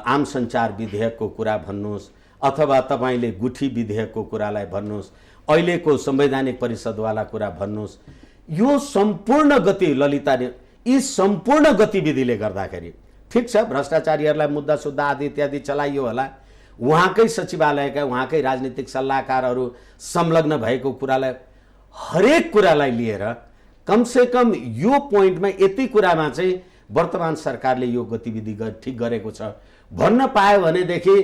[SPEAKER 2] आम सञ्चार विधेयकको कुरा भन्नुहोस्, अथवा तपाईँले गुठी विधेयकको कुरालाई भन्नुहोस्, अहिलेको संवैधानिक परिषदवाला कुरा भन्नुहोस्, यो सम्पूर्ण गति ललिताले यी सम्पूर्ण गतिविधिले गर्दाखेरि ठिक छ भ्रष्टाचारीहरूलाई मुद्दा सुद्धा आदि इत्यादि चलाइयो होला, उहाँकै सचिवालयका उहाँकै राजनीतिक सल्लाहकारहरू संलग्न भएको कुरालाई हरेक कुरालाई लिएर कमसेकम यो पोइन्टमा यति कुरामा चाहिँ वर्तमान सरकारले यो गतिविधि ठिक गरेको छ भन्न पायो भनेदेखि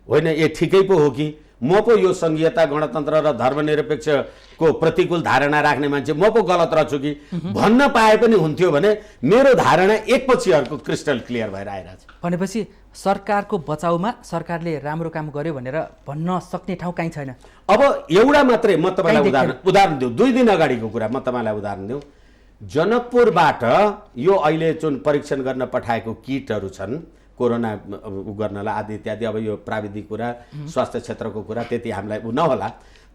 [SPEAKER 2] होइन ए ठिकै पो हो कि म पो यो संघीयता गणतन्त्र र धर्मनिरपेक्षको प्रतिकूल धारणा राख्ने मान्छे म पो गलत रहेछु कि भन्न पाए पनि हुन्थ्यो भने मेरो धारणा एकपछि अर्को क्रिस्टल क्लियर भएर आइरहेछ।
[SPEAKER 1] भनेपछि सरकारको बचाउमा सरकारले राम्रो काम गर्यो भनेर भन्न सक्ने ठाउँ कहीँ छैन।
[SPEAKER 2] अब एउटा मात्रै म तपाईँलाई उदाहरण दिउँ, 2 दिन अगाडिको कुरा म तपाईँलाई उदाहरण दिउँ। जनकपुरबाट यो अहिले जुन परीक्षण गर्न पठाएको किटहरू छन् कोरोना गर्नलाई आदि इत्यादि, अब यो प्राविधिक कुरा स्वास्थ्य क्षेत्रको कुरा त्यति हामीलाई नहोला,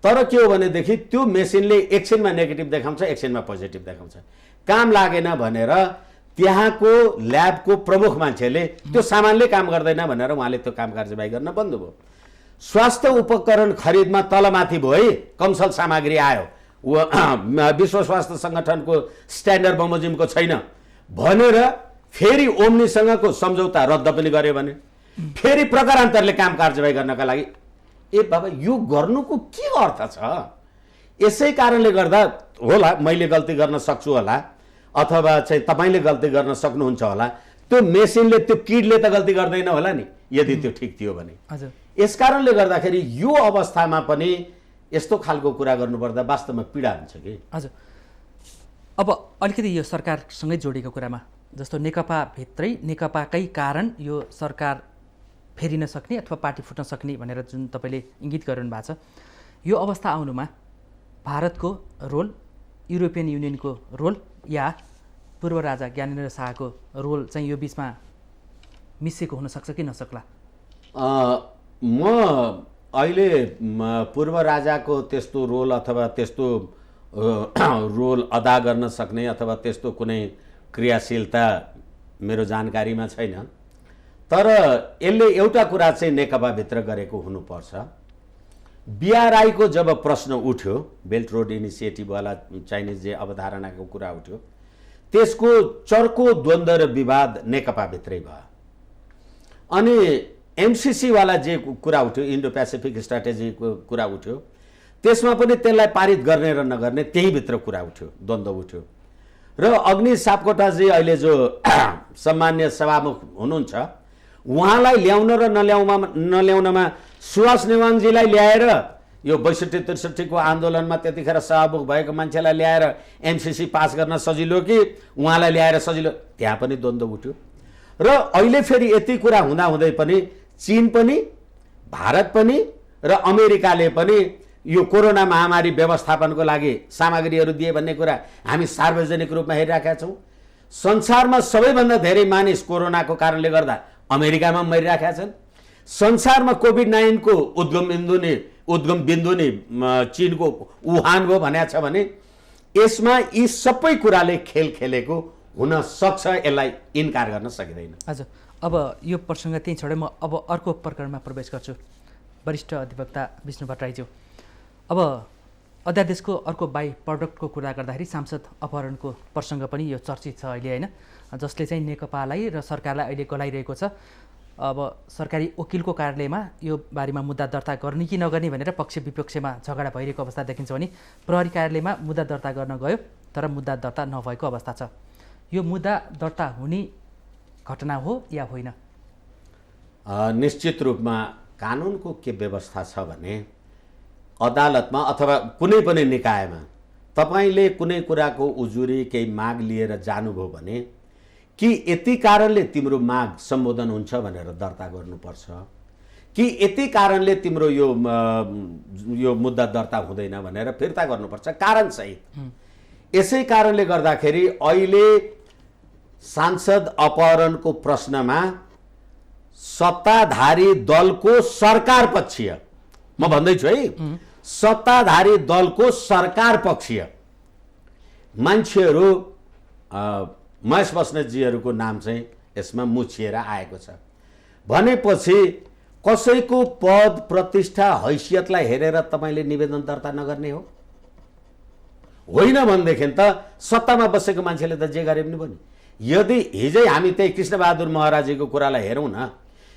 [SPEAKER 2] तर के हो भनेदेखि त्यो मेसिनले एकछिनमा नेगेटिभ देखाउँछ, एकछिनमा पोजिटिभ देखाउँछ। काम लागेन भनेर त्यहाँको ल्याबको प्रमुख मान्छेले त्यो सामानले काम गर्दैन भनेर उहाँले त्यो काम कारबाही गर्न बन्द भयो। स्वास्थ्य उपकरण खरिदमा तलमाथि भयो है, कमसल सामग्री आयो, विश्व स्वास्थ्य सङ्गठनको स्ट्यान्डर्ड बमोजिमको छैन भनेर फेरि ओम्नीसँगको सम्झौता रद्द पनि गर्यो भने फेरि प्रकारान्तरले काम कारबाही गर्नका लागि ए बाबा यो गर्नुको के अर्थ छ? यसै कारणले गर्दा होला मैले गल्ती गर्न सक्छु होला, अथवा चाहिँ तपाईँले गल्ती गर्न सक्नुहुन्छ होला, त्यो मेसिनले त्यो किडले त गल्ती गर्दैन होला नि यदि त्यो ठिक थियो भने।
[SPEAKER 1] हजुर,
[SPEAKER 2] यस कारणले गर्दाखेरि यो अवस्थामा पनि यस्तो खालको कुरा गर्नुपर्दा वास्तवमा पीडा हुन्छ कि।
[SPEAKER 1] हजुर, अब अलिकति यो सरकारसँगै जोडेको कुरामा जस्तो नेकपाभित्रै नेकपाकै कारण यो सरकार फेरिन सक्ने अथवा पार्टी फुट्न सक्ने भनेर जुन तपाईँले इङ्गित गरिरहनु भएको छ, यो अवस्था आउनुमा भारतको रोल, युरोपियन युनियनको रोल या पूर्व राजा ज्ञानेन्द्र शाहको रोल चाहिँ यो बिचमा मिसिएको हुनसक्छ कि नसक्ला?
[SPEAKER 2] म अहिले पूर्व राजाको त्यस्तो रोल अथवा त्यस्तो रोल अदा गर्न सक्ने अथवा त्यस्तो कुनै क्रियाशीलता मेरो जानकारीमा छैन, तर यसले एउटा कुरा चाहिँ नेकपाभित्र गरेको हुनुपर्छ। बिआरआईको जब प्रश्न उठ्यो, बेल्ट रोड इनिसिएटिभवाला चाइनिज जे अवधारणाको कुरा उठ्यो, त्यसको चर्को द्वन्द्व र विवाद नेकपाभित्रै भयो। अनि एमसिसीवाला जे कुरा उठ्यो, इन्डो पेसिफिक स्ट्राटेजीको कुरा उठ्यो, त्यसमा पनि त्यसलाई पारित गर्ने र नगर्ने त्यहीभित्र कुरा उठ्यो, द्वन्द्व उठ्यो। र अग्नि सापकोटाजी अहिले जो सम्मान्य सभामुख हुनुहुन्छ, उहाँलाई ल्याउन र नल्याउनमा सुभाष नेवाङजीलाई ल्याएर यो 62-63 को आन्दोलनमा त्यतिखेर सभामुख भएको मान्छेलाई ल्याएर एमसिसी पास गर्न सजिलो कि उहाँलाई ल्याएर सजिलो, त्यहाँ पनि द्वन्द्व उठ्यो। र अहिले फेरि यति कुरा हुँदाहुँदै पनि चीन पनि, भारत पनि र अमेरिकाले पनि यो कोरोना महामारी व्यवस्थापनको लागि सामग्रीहरू दिए भन्ने कुरा हामी सार्वजनिक रूपमा हेरिरहेका छौँ। संसारमा सबैभन्दा धेरै मानिस कोरोनाको कारणले गर्दा अमेरिकामा मरिरहेका छन्। संसारमा कोभिड-19 को उद्गम बिन्दु नै चीनको वुहान हो भनेको छ भने यसमा यी सबै कुराले खेल खेलेको हुन सक्छ, यसलाई इन्कार गर्न सकिँदैन।
[SPEAKER 1] हजुर, अब यो प्रसङ्ग त्यहीँ छोडेर म अब अर्को प्रकरणमा प्रवेश गर्छु। वरिष्ठ अधिवक्ता विष्णु भट्टराईज्यू, अब अध्यादेशको अर्को बाई प्रडक्टको कुरा गर्दाखेरि सांसद अपहरणको प्रसङ्ग पनि यो चर्चित छ अहिले होइन, जसले चाहिँ नेकपालाई र सरकारलाई अहिले गलाइरहेको छ। अब सरकारी वकिलको कार्यालयमा यो बारेमा मुद्दा दर्ता गर्ने कि नगर्ने भनेर पक्ष विपक्षमा झगडा भइरहेको अवस्था देखिन्छ भने प्रहरी कार्यालयमा मुद्दा दर्ता गर्न गयो तर मुद्दा दर्ता नभएको अवस्था छ। यो मुद्दा दर्ता हुने घटना हो या होइन?
[SPEAKER 2] निश्चित रूपमा कानुनको के व्यवस्था छ भने अदालतमा अथवा कुनै पनि निकायमा तपाईँले कुनै कुराको उजुरी केही माग लिएर जानुभयो भने कि यति कारणले तिम्रो माग सम्बोधन हुन्छ भनेर दर्ता गर्नुपर्छ कि यति कारणले तिम्रो यो मुद्दा दर्ता हुँदैन भनेर फिर्ता गर्नुपर्छ कारण सहित। यसै कारणले गर्दाखेरि अहिले सांसद अपहरणको प्रश्नमा सत्ताधारी दलको सरकार पक्षीय, म भन्दैछु है, सत्ताधारी दलको सरकार पक्षीय मान्छेहरू महेश बस्नेतजीहरूको नाम चाहिँ यसमा मुछिएर आएको छ भनेपछि कसैको पद प्रतिष्ठा हैसियतलाई हेरेर तपाईँले निवेदन दर्ता नगर्ने हो होइन भनेदेखि त सत्तामा बसेको मान्छेले त जे गरे पनि भयो नि। यदि हिजै हामी त्यही कृष्णबहादुर महराजीको कुरालाई हेरौँ न,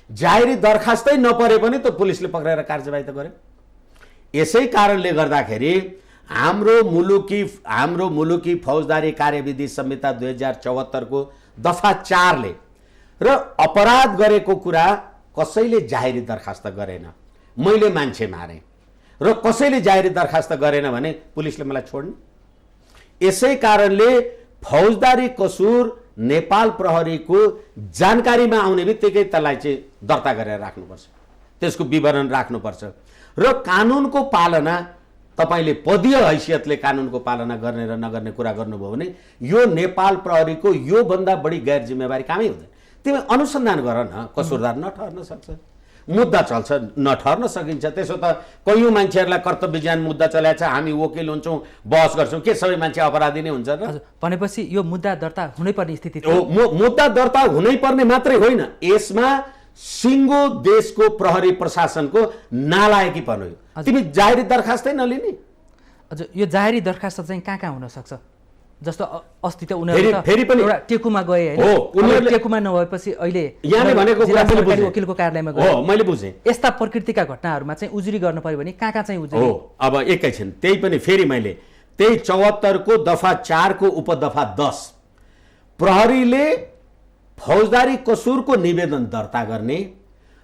[SPEAKER 2] जाहेरी दरखास्तै नपरे पनि त पुलिसले पक्रेर कारबाही त गर्यो। यसै कारणले गर्दाखेरि हाम्रो मुलुकी फौजदारी कार्यविधि संहिता 2074 को दफा 4 ले र अपराध गरेको कुरा कसैले जाहेरी दरखास्त गरेन, मैले मान्छे मारे र कसैले जाहेरी दरखास्त गरेन भने पुलिसले मलाई छोड्ने। यसै कारणले फौजदारी कसुर नेपाल प्रहरीको जानकारीमा आउने बित्तिकै त्यसलाई चाहिँ दर्ता गरेर राख्नुपर्छ, त्यसको विवरण राख्नुपर्छ र कानुनको पालना तपाईले पदीय हैसियतले कानुनको पालना गर्ने र नगर्ने कुरा गर्नुभयो भने यो नेपाल प्रहरीको यो भन्दा बढी गैर जिम्मेवारी कामै हुँदैन। तिमी अनुसन्धान गर न, कसुरदार नठहर्न सक्छ, मुद्दा चल्छ नठहर्न सकिन्छ। त्यसो त कयौं मान्छेहरूलाई कर्तव्य ज्ञान मुद्दा चलाएको छ, हामी वकिल हुन्छौँ बहस गर्छौँ, के सबै मान्छे अपराधी नै हुन्छ र?
[SPEAKER 1] भनेपछि यो मुद्दा दर्ता हुनैपर्ने स्थिति
[SPEAKER 2] मुद्दा दर्ता हुनैपर्ने मात्रै होइन, यसमा सिङ्गो देशको प्रहरी प्रशासनको नालायकीपन हो। तिमी जाहेरी दरखास्तै नलिने।
[SPEAKER 1] हजुर, यो जाहेरी दरखास्त चाहिँ कहाँ हुन सक्छ? जस्तो अस्ति त उनीहरू
[SPEAKER 2] फेरि पनि
[SPEAKER 1] एउटा टेकुमा गए हैन, उनीहरूले टेकुमा नभएपछि अहिले
[SPEAKER 2] यहाँले भनेको कुरा मैले बुझेँ,
[SPEAKER 1] वकिलको कार्यालयमा गए।
[SPEAKER 2] हो, मैले बुझेँ।
[SPEAKER 1] यस्ता प्रकृतिका घटनाहरूमा चाहिँ उजुरी गर्न पर्यो भने कहाँ चाहिँ उजुरी
[SPEAKER 2] हो? अब एकैछिन त्यही पनि फेरि मैले त्यही 74 को दफा 4 को उपदफा 10 प्रहरीले फौजदारी कसुरको निवेदन दर्ता गर्ने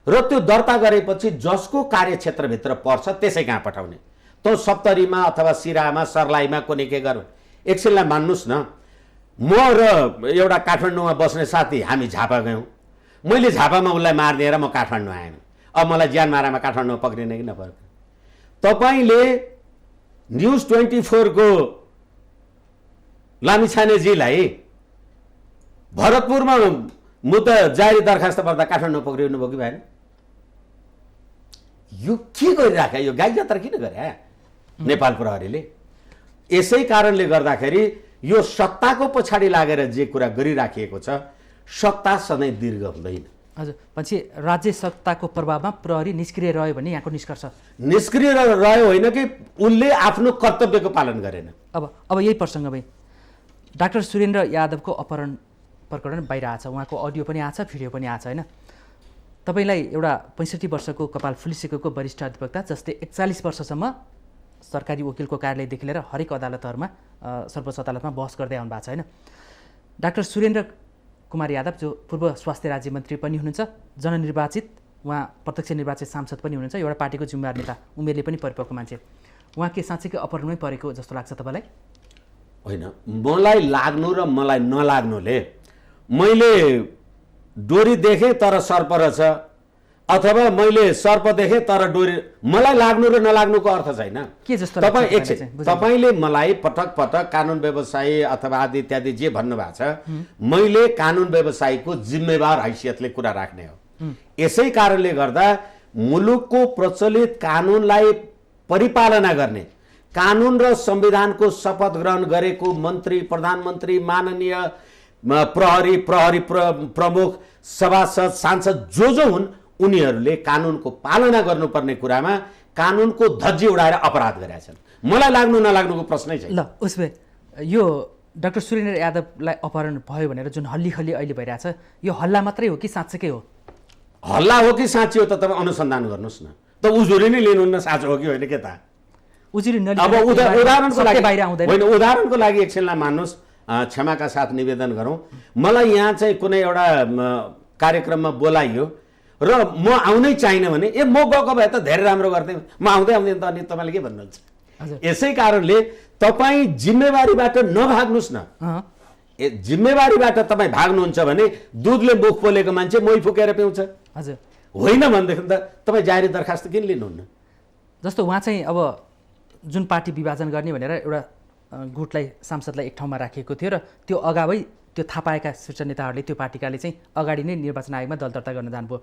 [SPEAKER 2] र त्यो दर्ता गरेपछि जसको कार्यक्षेत्रभित्र पर्छ त्यसै कहाँ पठाउने। त सप्तरीमा अथवा सिरामा सर्लाहीमा कुनै के गर्नु एकछिनलाई मान्नुस् न, म र एउटा काठमाडौँमा बस्ने साथी हामी झापा गयौँ, मैले झापामा उसलाई मारिदिएर म काठमाडौँ आएन, अब मलाई ज्यान मारामा काठमाडौँमा पक्रिने कि नपक्रिने? तपाईँले न्युज 24 को लामिछानेजीलाई भरतपुरमा मुद्दा जाहेरी दरखास्त पर्दा काठमाडौँ पक्रिनु भयो कि भएन? यो के गरिराख्या, यो गाई जात्रा किन गरे नेपाल प्रहरीले? यसै कारणले गर्दाखेरि यो सत्ताको पछाडि लागेर जे कुरा गरिराखिएको छ, सत्ता सधैँ दीर्घ हुँदैन।
[SPEAKER 1] हजुर, पछि राज्य सत्ताको प्रभावमा प्रहरी निष्क्रिय रह्यो भने यहाँको निष्कर्ष?
[SPEAKER 2] निष्क्रिय रह्यो होइन कि उनले आफ्नो कर्तव्यको पालन गरेन।
[SPEAKER 1] अब यही प्रसङ्गमै डाक्टर सुरेन्द्र यादवको अपहरण प्रकरण बाहिर आछ, उहाँको अडियो पनि आछ, भिडियो पनि आछ होइन। तपाईँलाई एउटा 65 वर्षको कपाल फुलिसकेको वरिष्ठ अधिवक्ता जसले 41 वर्षसम्म सरकारी वकिलको कार्यालयदेखि लिएर हरेक अदालतहरूमा सर्वोच्च अदालतमा बहस गर्दै आउनु भएको छ होइन। डाक्टर सुरेन्द्र कुमार यादव जो पूर्व स्वास्थ्य राज्य मन्त्री पनि हुनुहुन्छ, जननिर्वाचित, उहाँ प्रत्यक्ष निर्वाचित सांसद पनि हुनुहुन्छ, एउटा पार्टीको जिम्मेवार नेता, उमेरले पनि परिपक्व मान्छे, उहाँ के साँच्चैकै अपहरणमै परेको जस्तो लाग्छ तपाईँलाई?
[SPEAKER 2] होइन, मलाई लाग्नु र मलाई नलाग्नुले, मैले डोरी देखेँ तर सर्प रहेछ अथवा मैले सर्प देखेँ तर डोरी, मलाई लाग्नु र नलाग्नुको अर्थ छैन।
[SPEAKER 1] के जस्तो
[SPEAKER 2] तपाईँले मलाई पटक पटक कानुन व्यवसायी अथवा आदि इत्यादि जे भन्नुभएको छ, मैले कानुन व्यवसायीको जिम्मेवार हैसियतले कुरा राख्ने हो। यसै कारणले गर्दा मुलुकको प्रचलित कानुनलाई परिपालना गर्ने, कानुन र संविधानको शपथ ग्रहण गरेको मन्त्री, प्रधानमन्त्री, माननीय प्रहरी प्रमुख, सभासद, सांसद जो हुन्, उनीहरूले कानुनको पालना गर्नुपर्ने कुरामा कानुनको धज्जी उडाएर अपराध गरेका छन्। मलाई लाग्नु नलाग्नुको प्रश्नै छैन।
[SPEAKER 1] ल, उसले यो डाक्टर सुरेन्द्र यादवलाई अपहरण भयो भनेर जुन हल्ली अहिले भइरहेछ, यो हल्ला मात्रै हो कि साँच्चैकै हो?
[SPEAKER 2] हल्ला हो कि साँच्ची हो त तपाईँ अनुसन्धान गर्नुहोस् न। त उजुरी नै लिनुहुन्न, साँचो हो कि होइन के त?
[SPEAKER 1] उजुरी
[SPEAKER 2] अब उदाहरणको लागि होइन, उदाहरणको लागि एकछिनलाई मान्नुहोस्, क्षमाका साथ निवेदन गरौँ। मलाई यहाँ चाहिँ कुनै एउटा कार्यक्रममा बोलाइयो, र म आउनै चाहिनँ भने म गएको भए त धेरै राम्रो गर्थेँ, म आउँदै आउँदैन त अनि तपाईँले के भन्नुहुन्छ? यसै कारणले तपाईँ जिम्मेवारीबाट नभाग्नुहोस् न। जिम्मेवारीबाट तपाईँ भाग्नुहुन्छ भने दुधले मुख पोलेको मान्छे मोही फुकेर पिउँछ।
[SPEAKER 1] हजुर
[SPEAKER 2] होइन भनेदेखि त तपाईँ जाहेरी दरखास्त किन लिनुहुन्न?
[SPEAKER 1] जस्तो उहाँ चाहिँ अब जुन पार्टी विभाजन गर्ने भनेर एउटा गुटलाई सांसदलाई एक ठाउँमा राखिएको थियो र त्यो अगावै त्यो थाहा पाएका शीर्ष नेताहरूले त्यो पार्टीकाले चाहिँ अगाडि नै निर्वाचन आयोगमा दल दर्ता गर्न जानुभयो।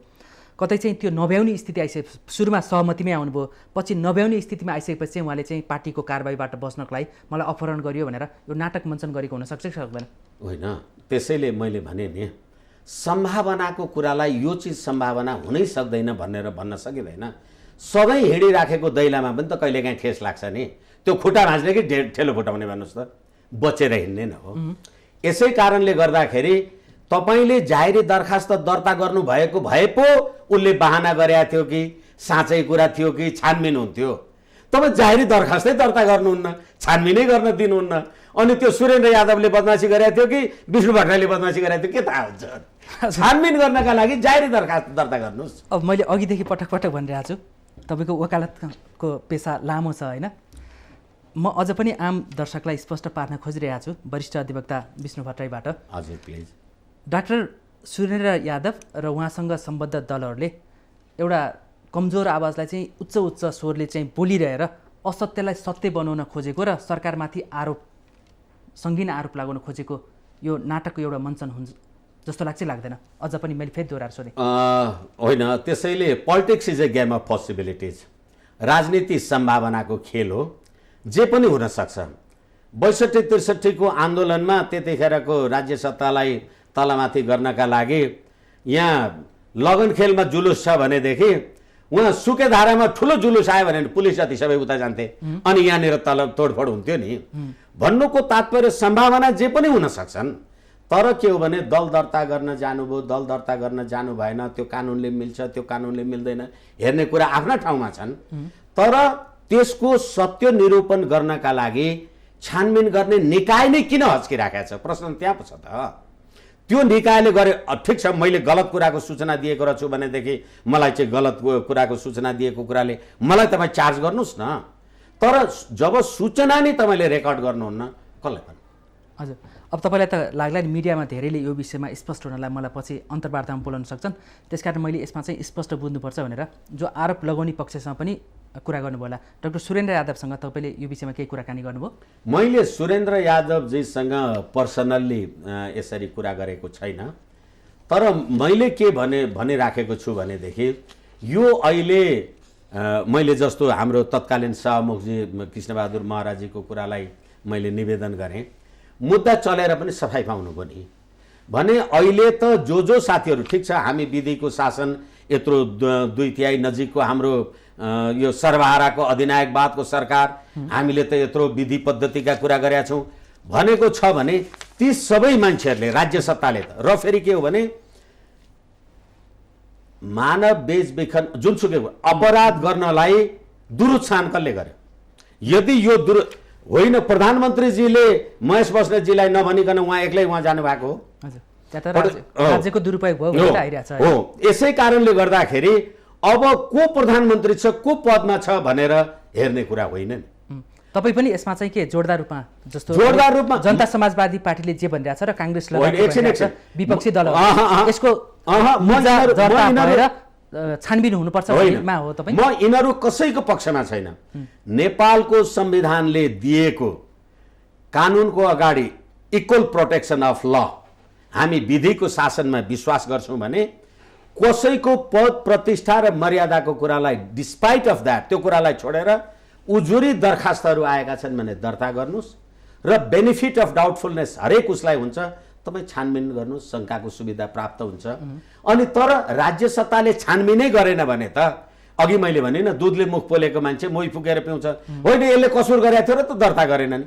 [SPEAKER 1] कतै चाहिँ त्यो नभ्याउने स्थिति आइसके सुरुमा सहमतिमै आउनुभयो, पछि नभ्याउने स्थितिमा आइसकेपछि चाहिँ उहाँले चाहिँ पार्टीको कारबाहीबाट बस्नको लागि मलाई अपहरण गरियो भनेर यो नाटक मञ्चन गरेको हुनसक्छ कि सक्दैन?
[SPEAKER 2] होइन, त्यसैले मैले भने नि सम्भावनाको कुरालाई यो चिज सम्भावना हुनै सक्दैन भनेर भन्न सकिँदैन। सधैँ हिँडिराखेको दैलामा पनि त कहिलेकाहीँ ठेस लाग्छ नि। त्यो खुट्टा भाँच्ने कि ठेलो फुटाउने भन्नुहोस् त, बचेर हिँड्ने न हो। यसै कारणले गर्दाखेरि तपाईँले जाहेरी दरखास्त दर्ता गर्नुभएको भए पो उसले बहाना गरेका थियो कि साँच्चै कुरा थियो कि छानबिन हुन्थ्यो। तपाईँ जाहेरी दरखास्तै दर्ता गर्नुहुन्न, छानबिनै गर्न दिनुहुन्न। अनि त्यो सुरेन्द्र यादवले बदमासी गरेको थियो कि विष्णु भट्टराईले बदमासी गरेको थियो के थाहा हुन्छ? छानबिन गर्नका लागि जाहेरी दरखास्त दर्ता गर्नुहोस्।
[SPEAKER 1] अब मैले अघिदेखि पटक पटक भनिरहेको छु तपाईँको वकालतको पेसा लामो छ होइन? म अझ पनि आम दर्शकलाई स्पष्ट पार्न खोजिरहेको छु वरिष्ठ अधिवक्ता विष्णु भट्टराईबाट।
[SPEAKER 2] हजुर प्लिज।
[SPEAKER 1] डाक्टर सुरेन्द्र यादव र उहाँसँग सम्बद्ध दलहरूले एउटा कमजोर आवाजलाई चाहिँ उच्च स्वरले चाहिँ बोलिरहेर असत्यलाई सत्य बनाउन खोजेको र सरकारमाथि सङ्गीन आरोप लगाउन खोजेको यो नाटकको एउटा मञ्चन हुन्छ जस्तो लाग्छ लाग्दैन? अझ पनि मैले फेरि दोहोऱ्याएर सोधेँ।
[SPEAKER 2] होइन, त्यसैले politics is a game of possibilities. राजनीति सम्भावनाको खेल हो, जे पनि हुनसक्छ। 62-63 को आन्दोलनमा त्यतिखेरको राज्य सत्तालाई तलमाथि गर्नका लागि यहाँ लगन खेलमा जुलुस छ भनेदेखि उहाँ सुकेधारामा ठुलो जुलुस आयो भने पुलिस जति सबै उता जान्थे अनि यहाँनिर तल तोडफोड हुन्थ्यो नि। भन्नुको तात्पर्य सम्भावना जे पनि हुन सक्छन्। तर के हो भने दल दर्ता गर्न जानुभयो, दल दर्ता गर्न जानु भएन, त्यो कानुनले मिल्छ त्यो कानुनले मिल्दैन हेर्ने कुरा आफ्ना ठाउँमा छन्। तर त्यसको सत्य निरूपण गर्नका लागि छानबिन गर्ने निकाय नै किन हच्किराखेको छ? प्रश्न त्यहाँ पो छ त। त्यो निकायले गरे ठिक छ, मैले गलत कुराको सूचना दिएको रहेछु भनेदेखि मलाई चाहिँ गलत कुराको सूचना दिएको कुराले मलाई तपाईँ चार्ज गर्नुहोस् न। तर जब सूचना नै तपाईँले रेकर्ड गर्नुहुन्न कसलाई भन्नु?
[SPEAKER 1] हजुर, अब तपाईँलाई त लाग्ला नि मिडियामा धेरैले यो विषयमा स्पष्ट हुनलाई मलाई पछि अन्तर्वार्तामा बोलाउन सक्छन्, त्यसकारण मैले यसमा चाहिँ स्पष्ट बुझ्नुपर्छ भनेर जो आरोप लगाउने पक्षसँग पनि कुरा गर्नुभयो होला। डाक्टर सुरेन्द्र यादवसँग तपाईँले यो विषयमा केही कुराकानी गर्नुभयो?
[SPEAKER 2] मैले सुरेन्द्र यादवजीसँग पर्सनल्ली यसरी कुरा गरेको छैन। तर मैले के भनिराखेको छु भनेदेखि यो अहिले मैले जस्तो हाम्रो तत्कालीन सभामुखजी कृष्णबहादुर महराजीको कुरालाई मैले निवेदन गरेँ, मुद्दा चलेर पनि सफाइ पाउनुभयो नि भने अहिले त जो साथीहरू ठिक छ हामी विधिको शासन यत्रो 2/3 नजिकको हाम्रो यो सर्वहाराको अधिनायकवादको सरकार हामीले त यत्रो विधि पद्धतिका कुरा गरेका छौँ भनेको छ भने ती सबै मान्छेहरूले राज्य सत्ताले त र फेरि के हो भने मानव बेचबिखन जुनसुकै अपराध गर्नलाई दुरुत्साहन कसले गर्यो? यदि यो होइन प्रधानमन्त्रीजीले महेश बस्नेतजीलाई नभनिकन उहाँ एक्लै उहाँ जानुभएको हो।
[SPEAKER 1] राज्यको दुरुपयोग भयो
[SPEAKER 2] हो। यसै कारणले गर्दाखेरि अब को प्रधानमन्त्री छ को पदमा छ भनेर हेर्ने कुरा होइन नि।
[SPEAKER 1] तपाईँ पनि यसमा चाहिँ के जोरदार रूपमा जस्तो
[SPEAKER 2] जोरदार रूपमा
[SPEAKER 1] जनता समाजवादी पार्टीले जे भनिरहेछ र काङ्ग्रेस विपक्षी दल यसको छानबिन हुनुपर्छ भन्नेमा हो तपाईँ?
[SPEAKER 2] म यिनीहरू कसैको पक्षमा छैन। नेपालको संविधानले दिएको कानुनको अगाडि इक्वल प्रोटेक्सन अफ ल, हामी विधिको शासनमा विश्वास गर्छौँ भने कसैको पद प्रतिष्ठा र मर्यादाको कुरालाई डिस्पाइट अफ द्याट त्यो कुरालाई छोडेर उजुरी दरखास्तहरू आएका छन् भने दर्ता गर्नुहोस् र बेनिफिट अफ डाउटफुलनेस हरेक उसलाई हुन्छ, तपाईँ छानबिन गर्नुहोस्, शङ्काको सुविधा प्राप्त हुन्छ। अनि तर राज्य सत्ताले छानबिनै गरेन भने त अघि मैले भने न दुधले मुख पोलेको मान्छे मोही फुकेर पिउँछ, होइन यसले कसुर गरेको थियो र त दर्ता गरेनन्।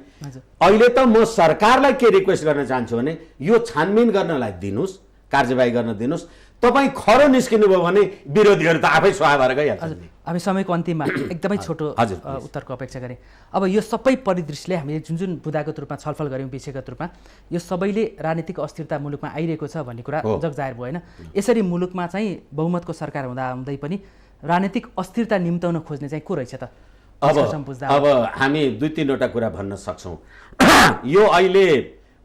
[SPEAKER 2] अहिले त म सरकारलाई के रिक्वेस्ट गर्न चाहन्छु भने यो छानबिन गर्नलाई दिनुहोस्, कारबाही गर्न दिनुहोस्। तपाईँ खरो निस्किनुभयो भने विरोधीहरू त आफै स्वाहा भएर गइहाल्छन् नि।
[SPEAKER 1] हामी समयको अन्तिममा एकदमै छोटो उत्तरको अपेक्षा गरेँ। अब यो सबै परिदृश्यले हामीले जुन जुन बुदागत रूपमा छलफल गऱ्यौँ विषयगत रूपमा, यो सबैले राजनीतिक अस्थिरता मुलुकमा आइरहेको छ भन्ने कुरा जगजाहेर भयो होइन। यसरी मुलुकमा चाहिँ बहुमतको सरकार हुँदै पनि राजनीतिक अस्थिरता निम्ताउन खोज्ने चाहिँ को रहेछ त?
[SPEAKER 2] अब हामी 2-3वटा कुरा भन्न सक्छौँ। यो अहिले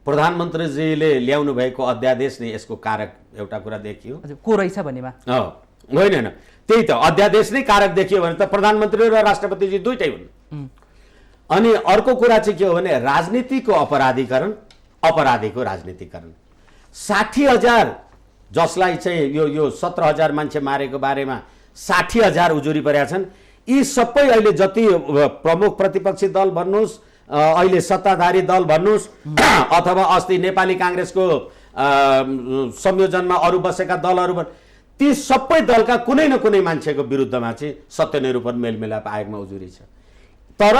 [SPEAKER 2] प्रधानमन्त्रीजीले ल्याउनु भएको अध्यादेश नै यसको कारक एउटा कुरा देखियो।
[SPEAKER 1] को रहेछ भन्नेमा
[SPEAKER 2] होइन, त्यही त अध्यादेश नै कारक देखियो भने त प्रधानमन्त्री र राष्ट्रपतिजी दुइटै हुन्। अनि अर्को कुरा चाहिँ के हो भने राजनीतिको अपराधीकरण, अपराधीको राजनीतिकरण। 60,000 जसलाई चाहिँ यो 17,000 मान्छे मारेको बारेमा 60,000 उजुरी परेका छन्। यी सबै अहिले जति प्रमुख प्रतिपक्षी दल भन्नुहोस्, अहिले सत्ताधारी दल भन्नुहोस्, अथवा अस्ति नेपाली काङ्ग्रेसको संयोजनमा अरू बसेका दलहरू, ती सबै दलका कुनै न कुनै मान्छेको विरुद्धमा चाहिँ सत्यनिरूपण मेलमिलाप आयोगमा उजुरी छ। तर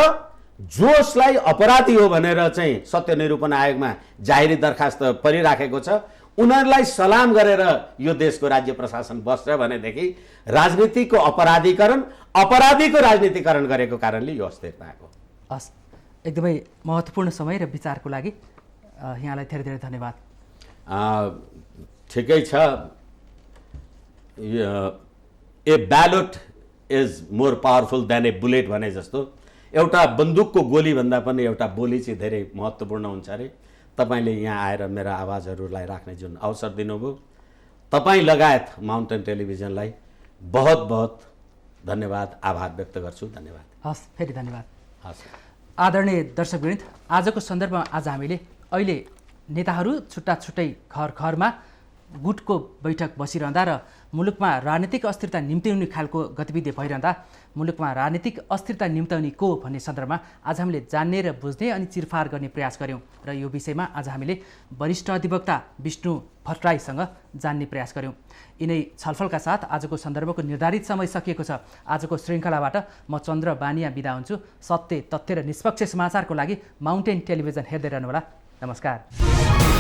[SPEAKER 2] जसलाई अपराधी हो भनेर चाहिँ सत्यनिरूपण आयोगमा जाहेरी दरखास्त परिराखेको छ, उनीहरूलाई सलाम गरेर यो देशको राज्य प्रशासन बस्छ भनेदेखि राजनीतिको अपराधीकरण, अपराधीको राजनीतिकरण गरेको कारणले यो अस्थिरता आएको।
[SPEAKER 1] हस्, एकदमै महत्त्वपूर्ण समय र विचारको लागि यहाँलाई धेरै धेरै धन्यवाद।
[SPEAKER 2] ठिकै छ। A ballot is more powerful than a bullet भने जस्तो एउटा बन्दुकको गोलीभन्दा पनि एउटा बोली चाहिँ धेरै महत्त्वपूर्ण हुन्छ अरे। तपाईँले यहाँ आएर मेरा आवाजहरूलाई राख्ने जुन अवसर दिनुभयो, तपाईँ लगायत माउन्टेन टेलिभिजनलाई बहुत बहुत धन्यवाद, आभार व्यक्त गर्छु। धन्यवाद।
[SPEAKER 1] हस्, फेरि धन्यवाद।
[SPEAKER 2] हस्।
[SPEAKER 1] आदरणीय दर्शकवृन्द, आजको सन्दर्भमा आज हामीले अहिले नेताहरू छुट्टा छुट्टै घर घरमा गुटको बैठक बसिरहँदा र मुलुकमा राजनीतिक अस्थिरता निम्त्याउने खालको गतिविधि भइरहँदा मुलुकमा राजनीतिक अस्थिरता निम्त्याउने को भन्ने सन्दर्भमा आज हामीले जान्ने र बुझ्ने अनि चिरफार गर्ने प्रयास गऱ्यौँ र यो विषयमा आज हामीले वरिष्ठ अधिवक्ता विष्णु भट्टराईसँग जान्ने प्रयास गऱ्यौँ। यिनै छलफलका साथ आजको सन्दर्भको निर्धारित समय सकिएको छ। आजको श्रृङ्खलाबाट म चन्द्र बानिया बिदा हुन्छु। सत्य, तथ्य र निष्पक्ष समाचारको लागि माउन्टेन टेलिभिजन हेर्दै रहनुहोला। नमस्कार।